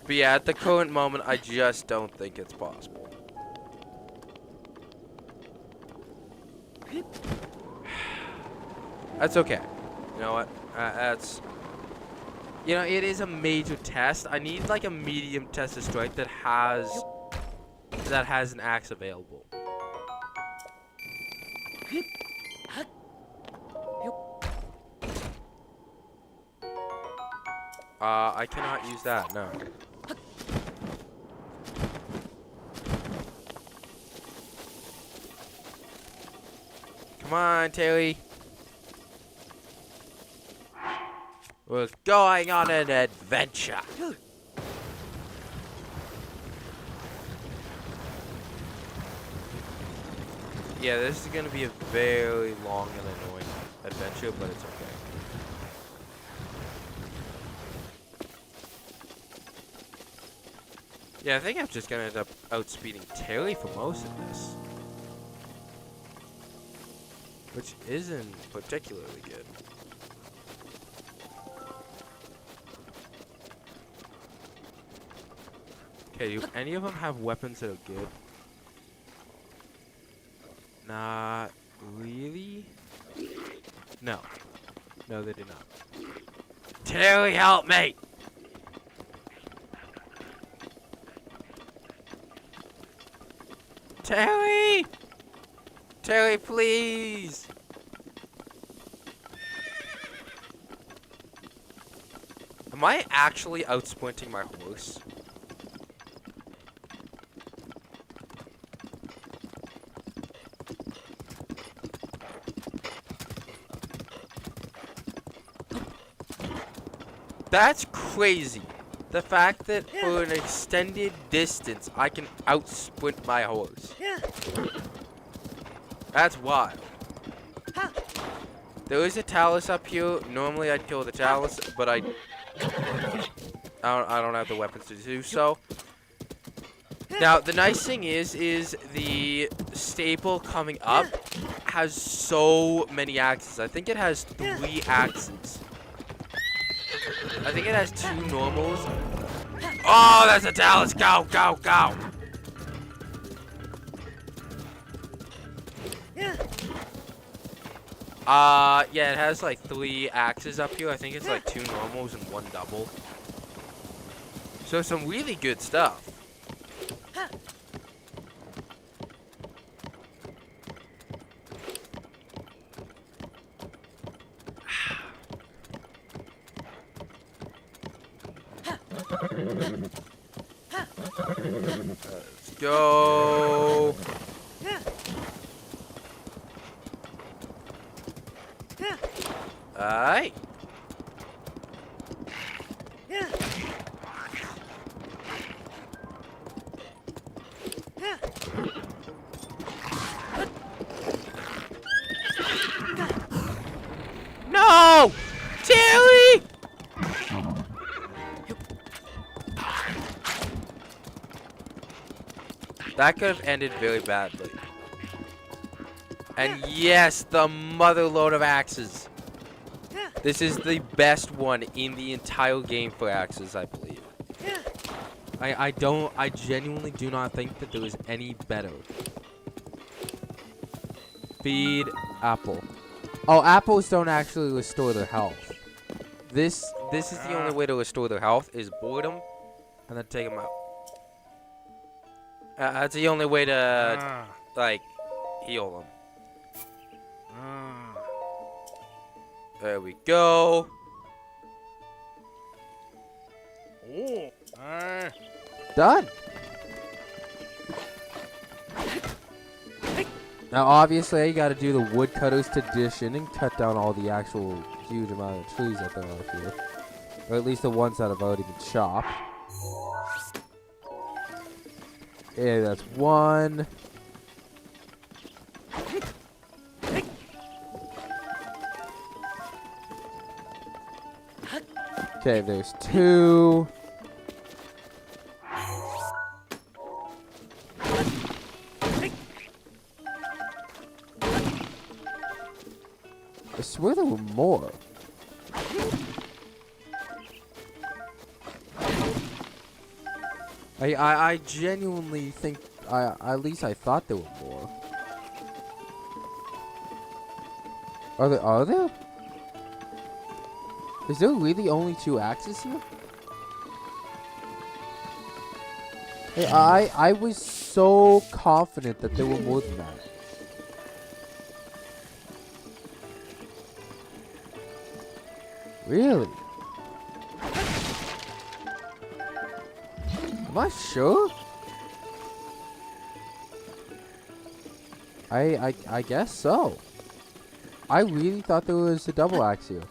But yeah, at the current moment, I just don't think it's possible. That's okay. You know what? That's... You know, it is a major test. I need like a medium test of strength that has an axe available. I cannot use that, no. Come on, Terry. We're going on an adventure. Yeah, this is gonna be a very long and annoying adventure, but it's okay. Yeah, I think I'm just gonna end up outspeeding Terry for most of this. Which isn't particularly good. Okay, do any of them have weapons that are good? Not really? No. No, they do not. Terry, help me! Terry! Terry, please! Am I actually outsprinting my horse? That's crazy. The fact that for an extended distance, I can outsprint my horse. That's wild. There is a talus up here. Normally I'd kill the talus, but I don't have the weapons to do so. Now, the nice thing is the staple coming up has so many axes. I think it has 3 axes. I think it has 2 normals. Oh, that's a talus. Go, go, go. Yeah, it has like 3 axes up here. I think it's like 2 normals and 1 double. So some really good stuff. Let's go. Alright. No! Terry! That could have ended very badly. And yes, the motherload of axes. This is the best one in the entire game for axes, I believe. I genuinely do not think that there is any better. Feed apple. Oh, apples don't actually restore their health. This is the only way to restore their health, is boredom, and then take them out. That's the only way to, like, heal them. There we go. Done. Now, obviously, you got to do the woodcutter's tradition and cut down all the actual huge amount of trees that there are here, or at least the ones that have already been chopped. Yeah, that's 1. Okay, there's 2. swear there were more. I genuinely think, at least I thought there were more. Are there? Is there really only 2 axes here? Hey, I was so confident that there were more than that. Really? Am I sure? I guess so. I really thought there was a double axe here.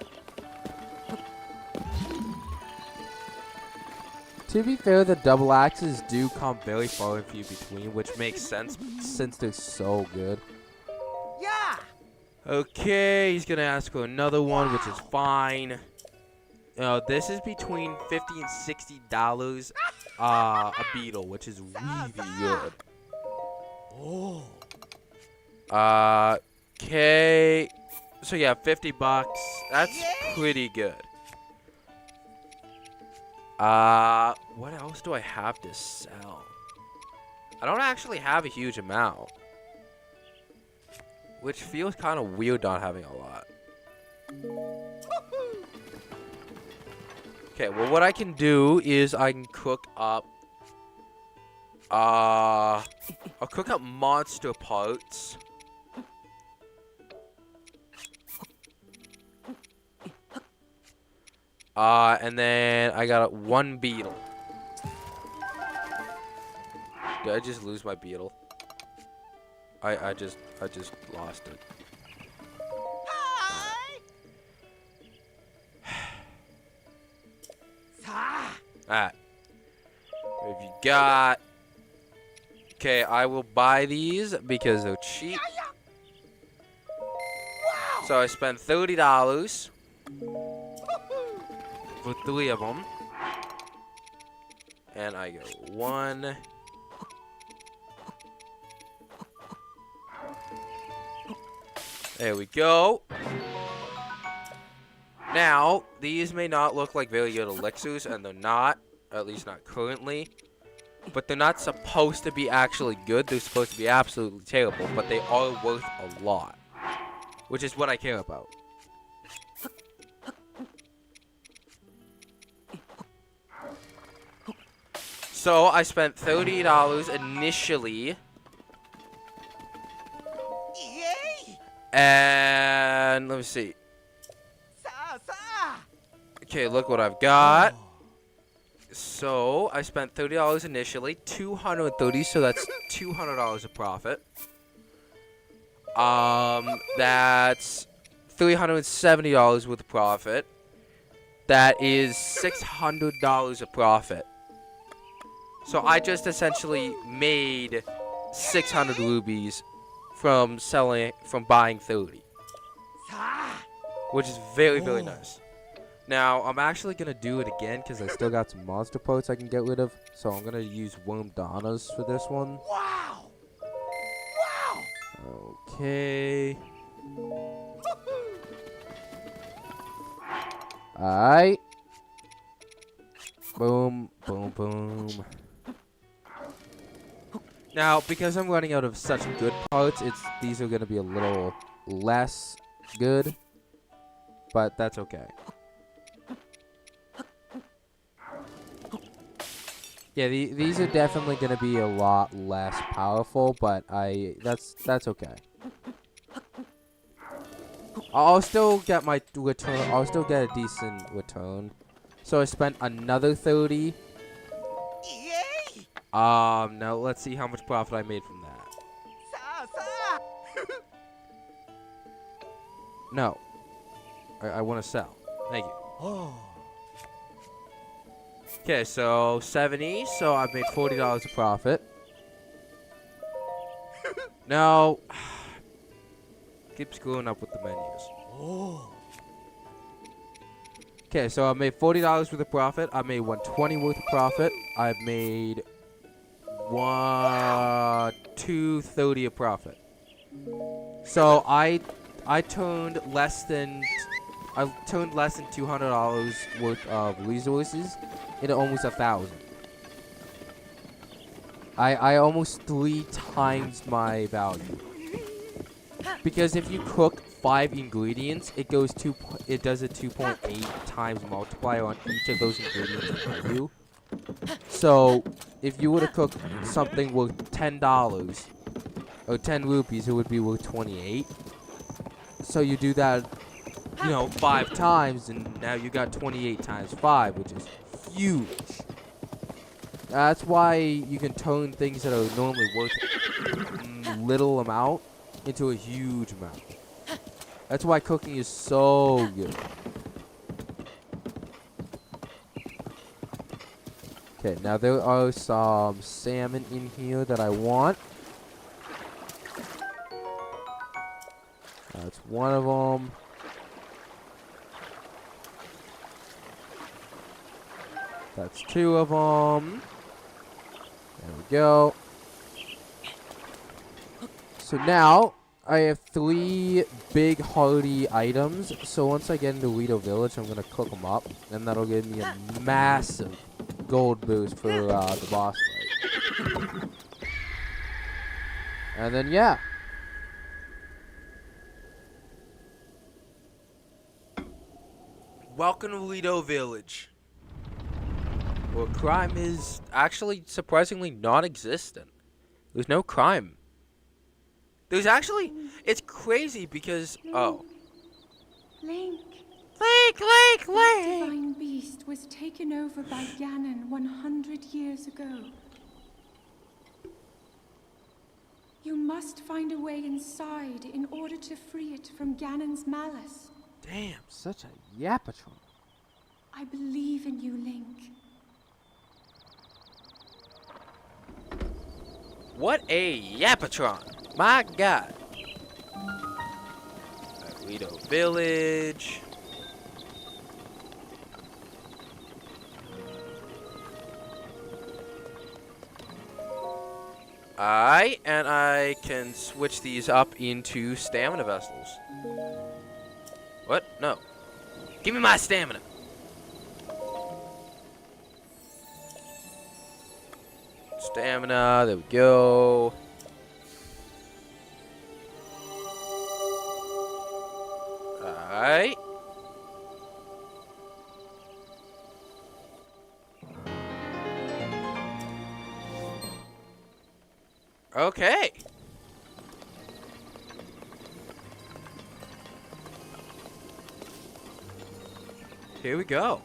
To be fair, the double axes do come very far and few between, which makes sense since they're so good. Yeah. Okay, he's gonna ask for another one, which is fine. This is between $50 and $60 a beetle, which is really good. Oh. Okay. So yeah, $50. That's pretty good. What else do I have to sell? I don't actually have a huge amount, which feels kind of weird not having a lot. Okay, well, what I can do is I can cook up, I'll cook up monster parts. And then I got 1 beetle. Did I just lose my beetle? I just lost it. Alright. What have you got? Okay, I will buy these because they're cheap. So I spent $30 for 3 of them. And I go 1. There we go. Now, these may not look like very good elixirs, and they're not, at least not currently. But they're not supposed to be actually good. They're supposed to be absolutely terrible, but they are worth a lot, which is what I care about. So I spent $30 initially. Yay! And let me see. Okay, look what I've got. So I spent $30 initially, $230, so that's $200 of profit. That's $370 worth of profit. That is $600 of profit. So I just essentially made 600 rubies from buying 30, which is very, very nice. Now, I'm actually going to do it again because I still got some monster parts I can get rid of. So I'm going to use Worm Donnas for this one. Wow! Wow! Okay. Alright. Boom, boom, boom. Now, because I'm running out of such good parts, these are going to be a little less good. But that's okay. Yeah, these are definitely going to be a lot less powerful, but that's okay. I'll still get my return. I'll still get a decent return. So I spent another 30. Yay! Now let's see how much profit I made from that. No. I want to sell. Thank you. Oh. Okay, so 70. So I made $40 of profit. No. Keep screwing up with the menus. Oh. Okay, so I made $40 worth of profit. I made $120 worth of profit. I made $230 of profit. So I I turned less than $200 worth of resources into almost 1,000. I almost 3 times my value. Because if you cook 5 ingredients, it does a 2.8 times multiplier on each of those ingredients in value. So if you were to cook something worth $10 or 10 rupees, it would be worth 28. So you do that, 5 times, and now you got 28 times 5, which is huge. That's why you can turn things that are normally worth little amount into a huge amount. That's why cooking is so good. Okay, now there are some salmon in here that I want. That's one of them. That's 2 of them. There we go. So now I have 3 big hearty items. So once I get into Lido Village, I'm gonna cook them up, and that'll give me a massive gold boost for the boss fight. And then yeah. Welcome to Lido Village, where crime is actually surprisingly non-existent. There's no crime. There's actually, it's crazy because, oh. Link. Link! The divine beast was taken over by Ganon 100 years ago. You must find a way inside in order to free it from Ganon's malice. Damn. Such a yapatron. I believe in you, Link. What a yapatron! My God. Lido Village. Alright, and I can switch these up into stamina vessels. What? No. Give me my stamina. Stamina, there we go. Alright. Okay. Here we go.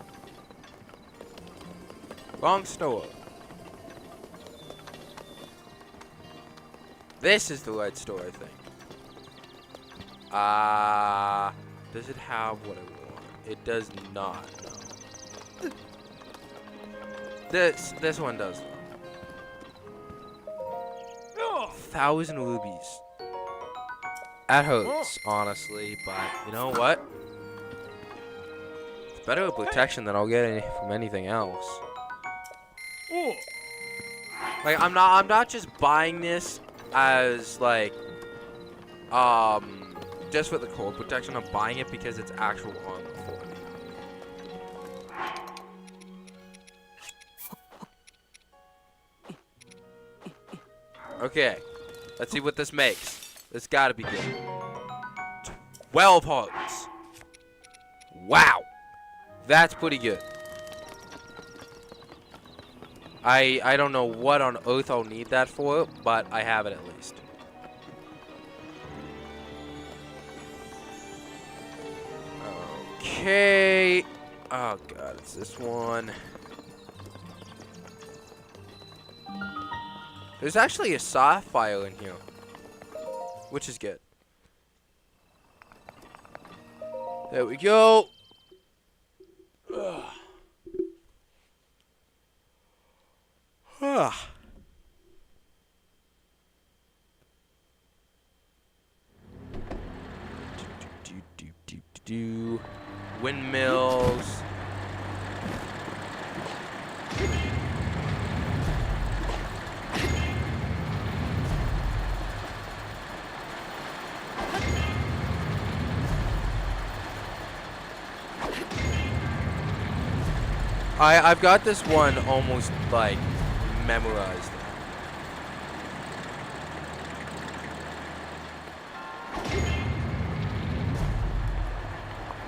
Wrong store. This is the right store, I think. Does it have what I want? It does not, no. This one does, though. 1,000 rubies. That hurts, honestly, but you know what? It's better with protection than I'll get from anything else. Like, I'm not just buying this as, like, just for the cold protection. I'm buying it because it's actual armor for me. Okay, let's see what this makes. This gotta be good. 12 hearts. Wow, that's pretty good. I don't know what on earth I'll need that for, but I have it at least. Okay. Oh god, it's this one. There's actually a sapphire in here, which is good. There we go. Ugh. Windmills. I've got this one almost like memorized.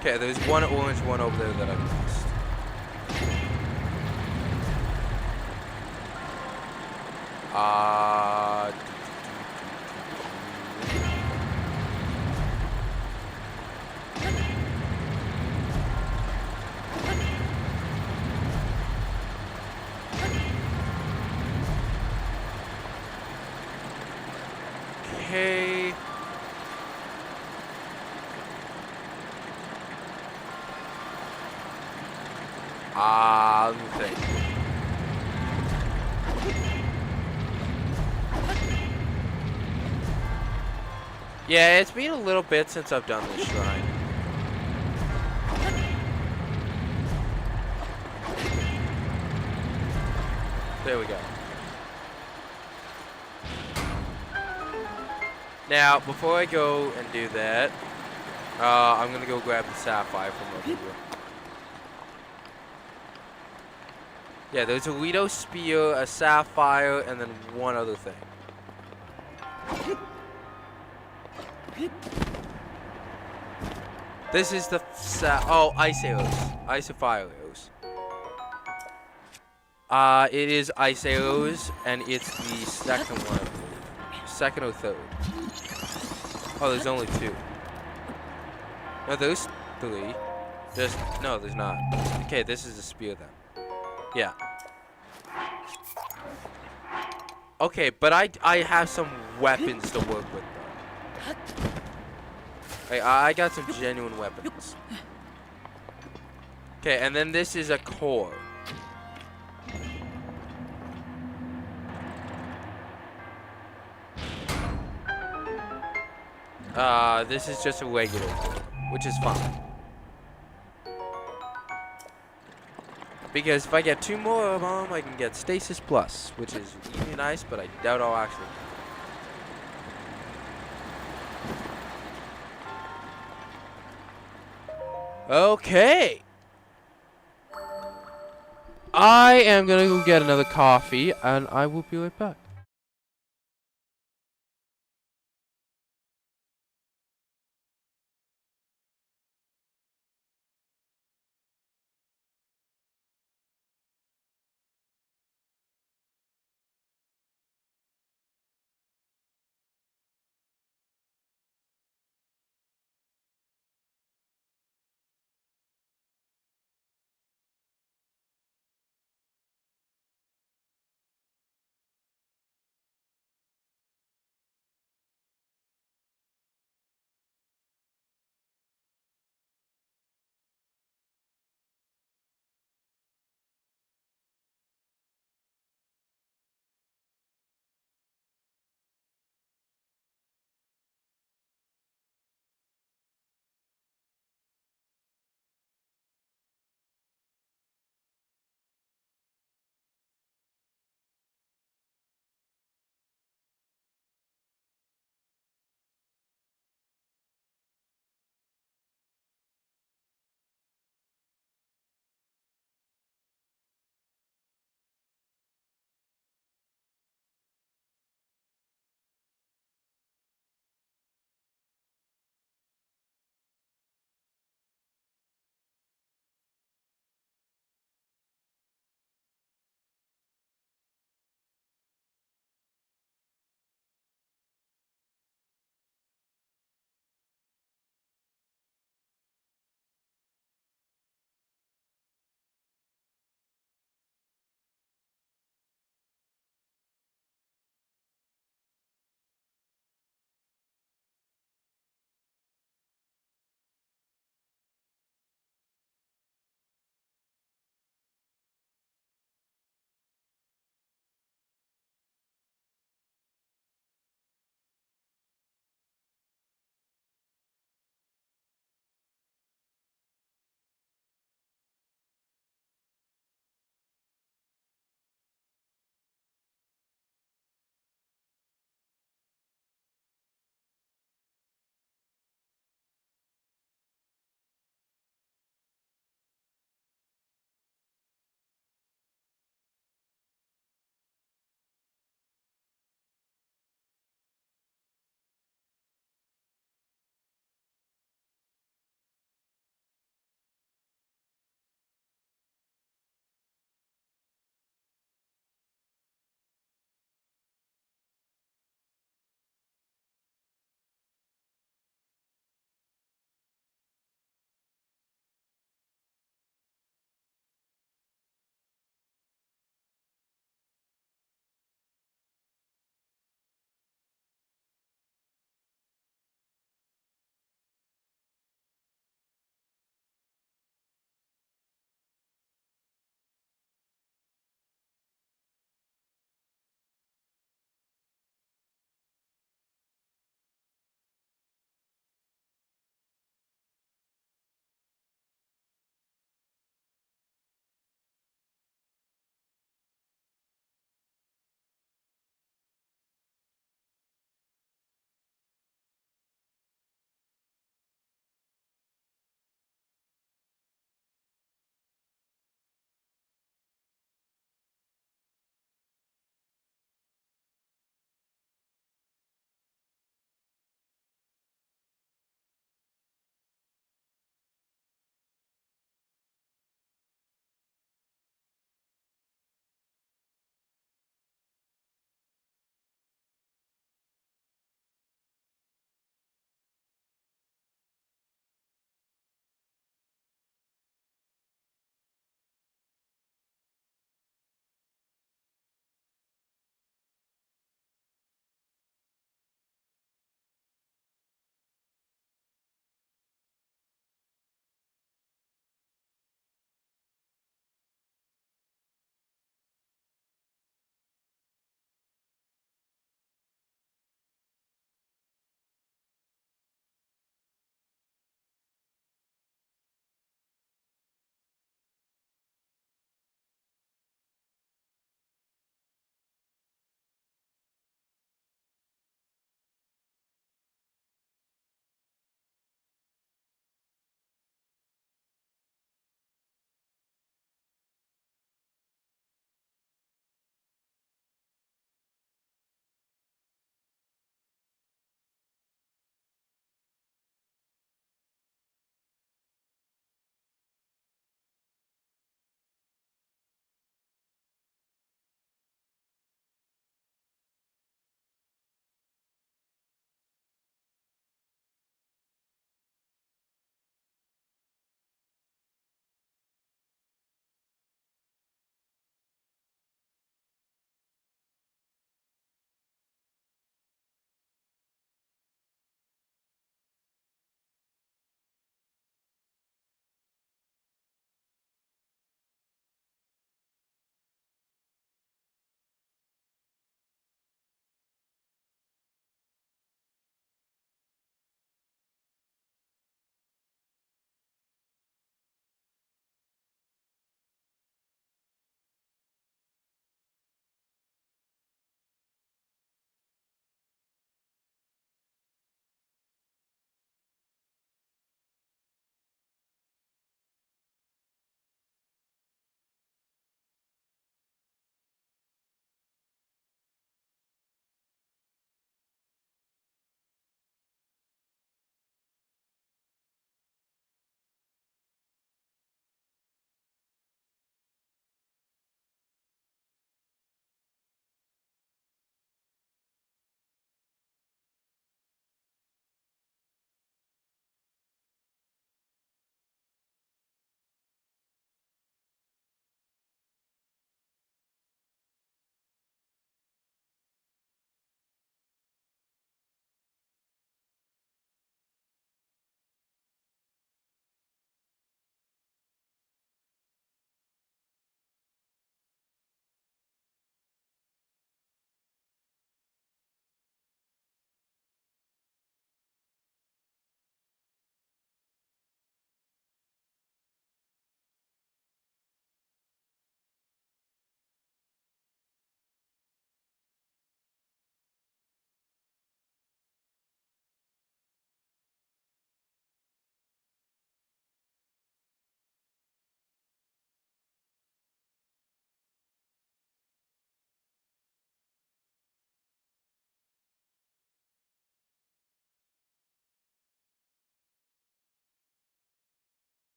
Okay, there's one orange one over there that I missed. Uh Okay. Let me think. Yeah, it's been a little bit since I've done this shrine. There we go. Now, before I go and do that, I'm gonna go grab the sapphire from over here. Yeah, there's a Lido spear, a sapphire, and then one other thing. This is the ice arrows. Ice and fire arrows. It is ice arrows, and it's the second one, I believe. Second or third. Oh, there's only two. No, there's three. No, there's not. Okay, this is the spear then. Yeah. Okay, but I have some weapons to work with though. I got some genuine weapons. Okay, and then this is a core. This is just a regular core, which is fine. Because if I get two more of them, I can get Stasis Plus, which is really nice, but I doubt I'll actually. Okay. I am gonna go get another coffee, and I will be right back.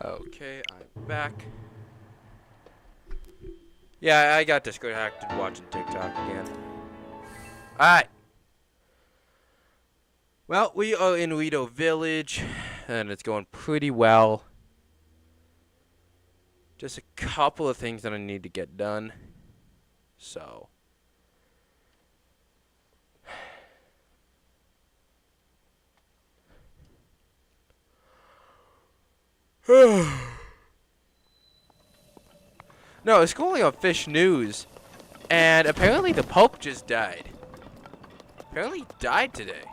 Okay, I'm back. Yeah, I got distracted watching TikTok again. Alright. Well, we are in Lido Village, and it's going pretty well. Just a couple of things that I need to get done. So. No, it's going on Fish News, and apparently the Pope just died. Apparently he died today.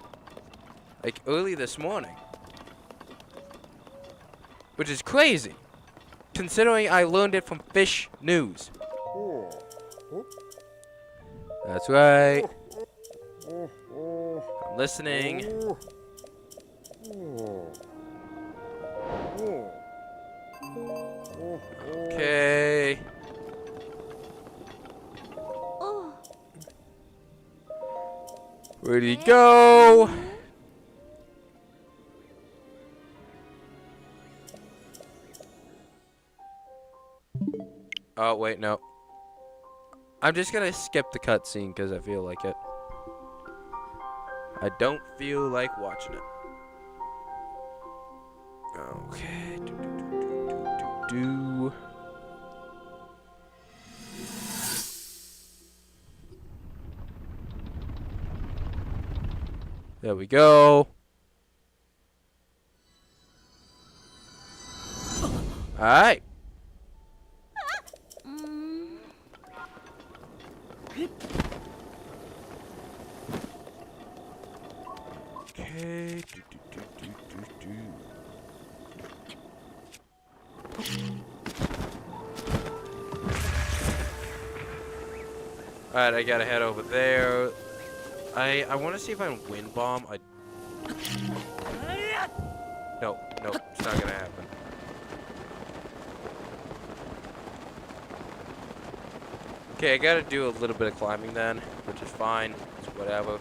Like, early this morning. Which is crazy, considering I learned it from Fish News. That's right. I'm listening. Okay. Where'd he go? Oh, wait, no. I'm just gonna skip the cutscene because I feel like it. I don't feel like watching it. Okay. Do. There we go. Alright. Okay. Alright, I gotta head over there. I want to see if I can wind bomb. No, it's not gonna happen. Okay, I gotta do a little bit of climbing then, which is fine. It's whatever.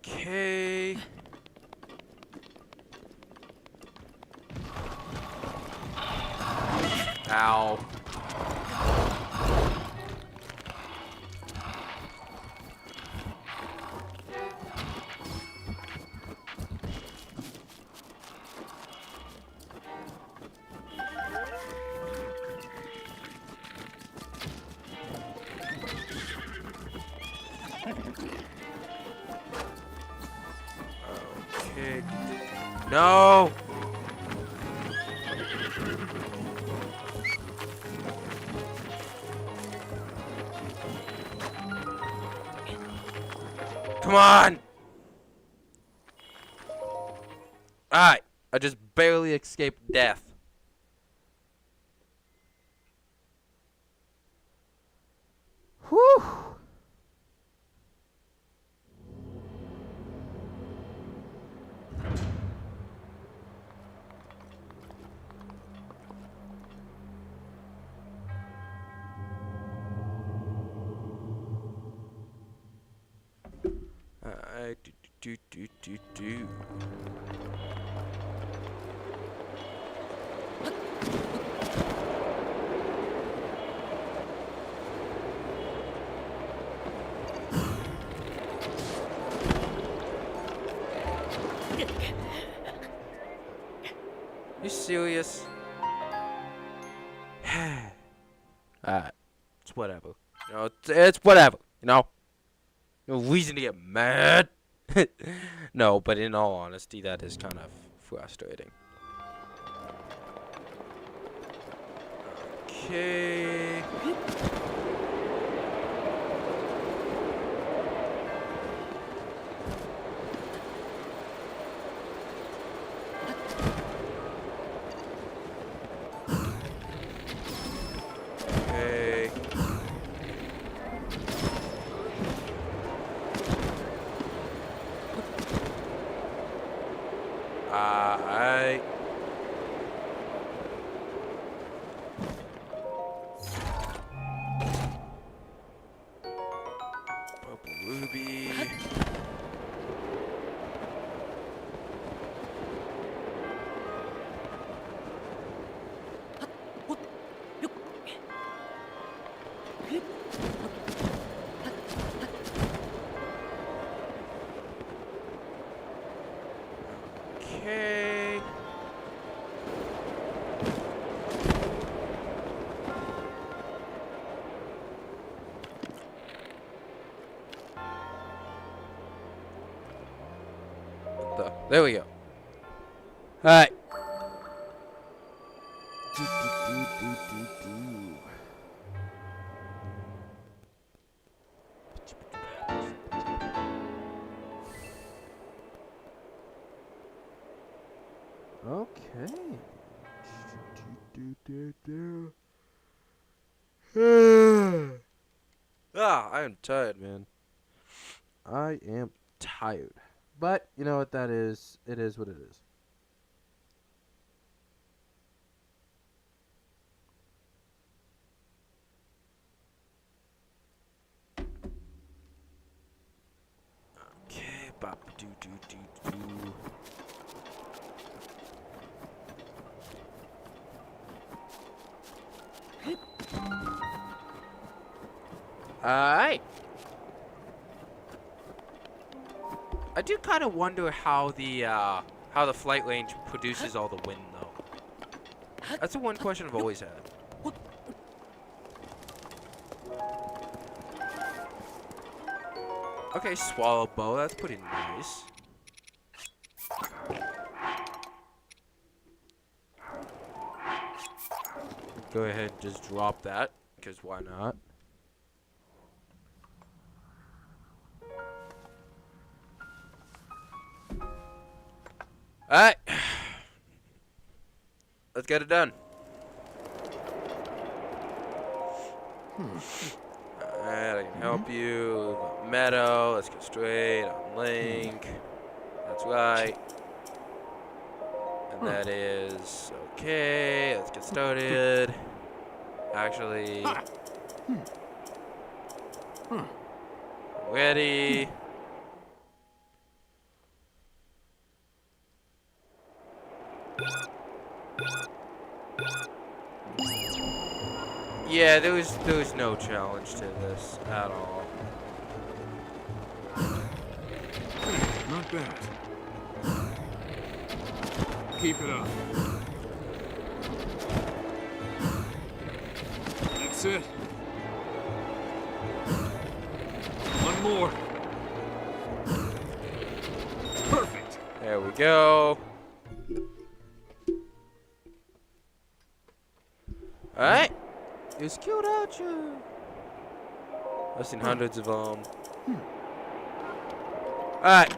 Okay. Ow. Okay. No! Come on! Alright, I just barely escaped death. Whew! Do. You serious? Alright. It's whatever. You know, it's whatever. You know? No reason to get mad. No, but in all honesty, that is kind of frustrating. Okay. Okay. Purple ruby. Okay. There we go. Alright. Okay. I am tired, man. I am tired. But you know what that is? It is what it is. Okay, bop doo doo doo doo. Alright. I do kind of wonder how the flight range produces all the wind, though. That's the one question I've always had. Okay, swallow bow. That's pretty nice. Go ahead and just drop that, because why not? Alright. Let's get it done. Alright, I can help you. Meadow. Let's go straight on Link. That's right. And that is okay. Let's get started. Actually, ready. Yeah, there was no challenge to this at all. Not bad. Keep it up. That's it. One more. Perfect. There we go. Alright. It's cute out you. I've seen hundreds of them. Alright.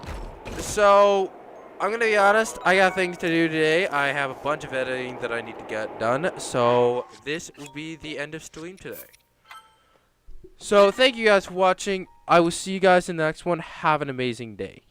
So, I'm going to be honest. I got things to do today. I have a bunch of editing that I need to get done. So, this will be the end of stream today. So, thank you guys for watching. I will see you guys in the next one. Have an amazing day.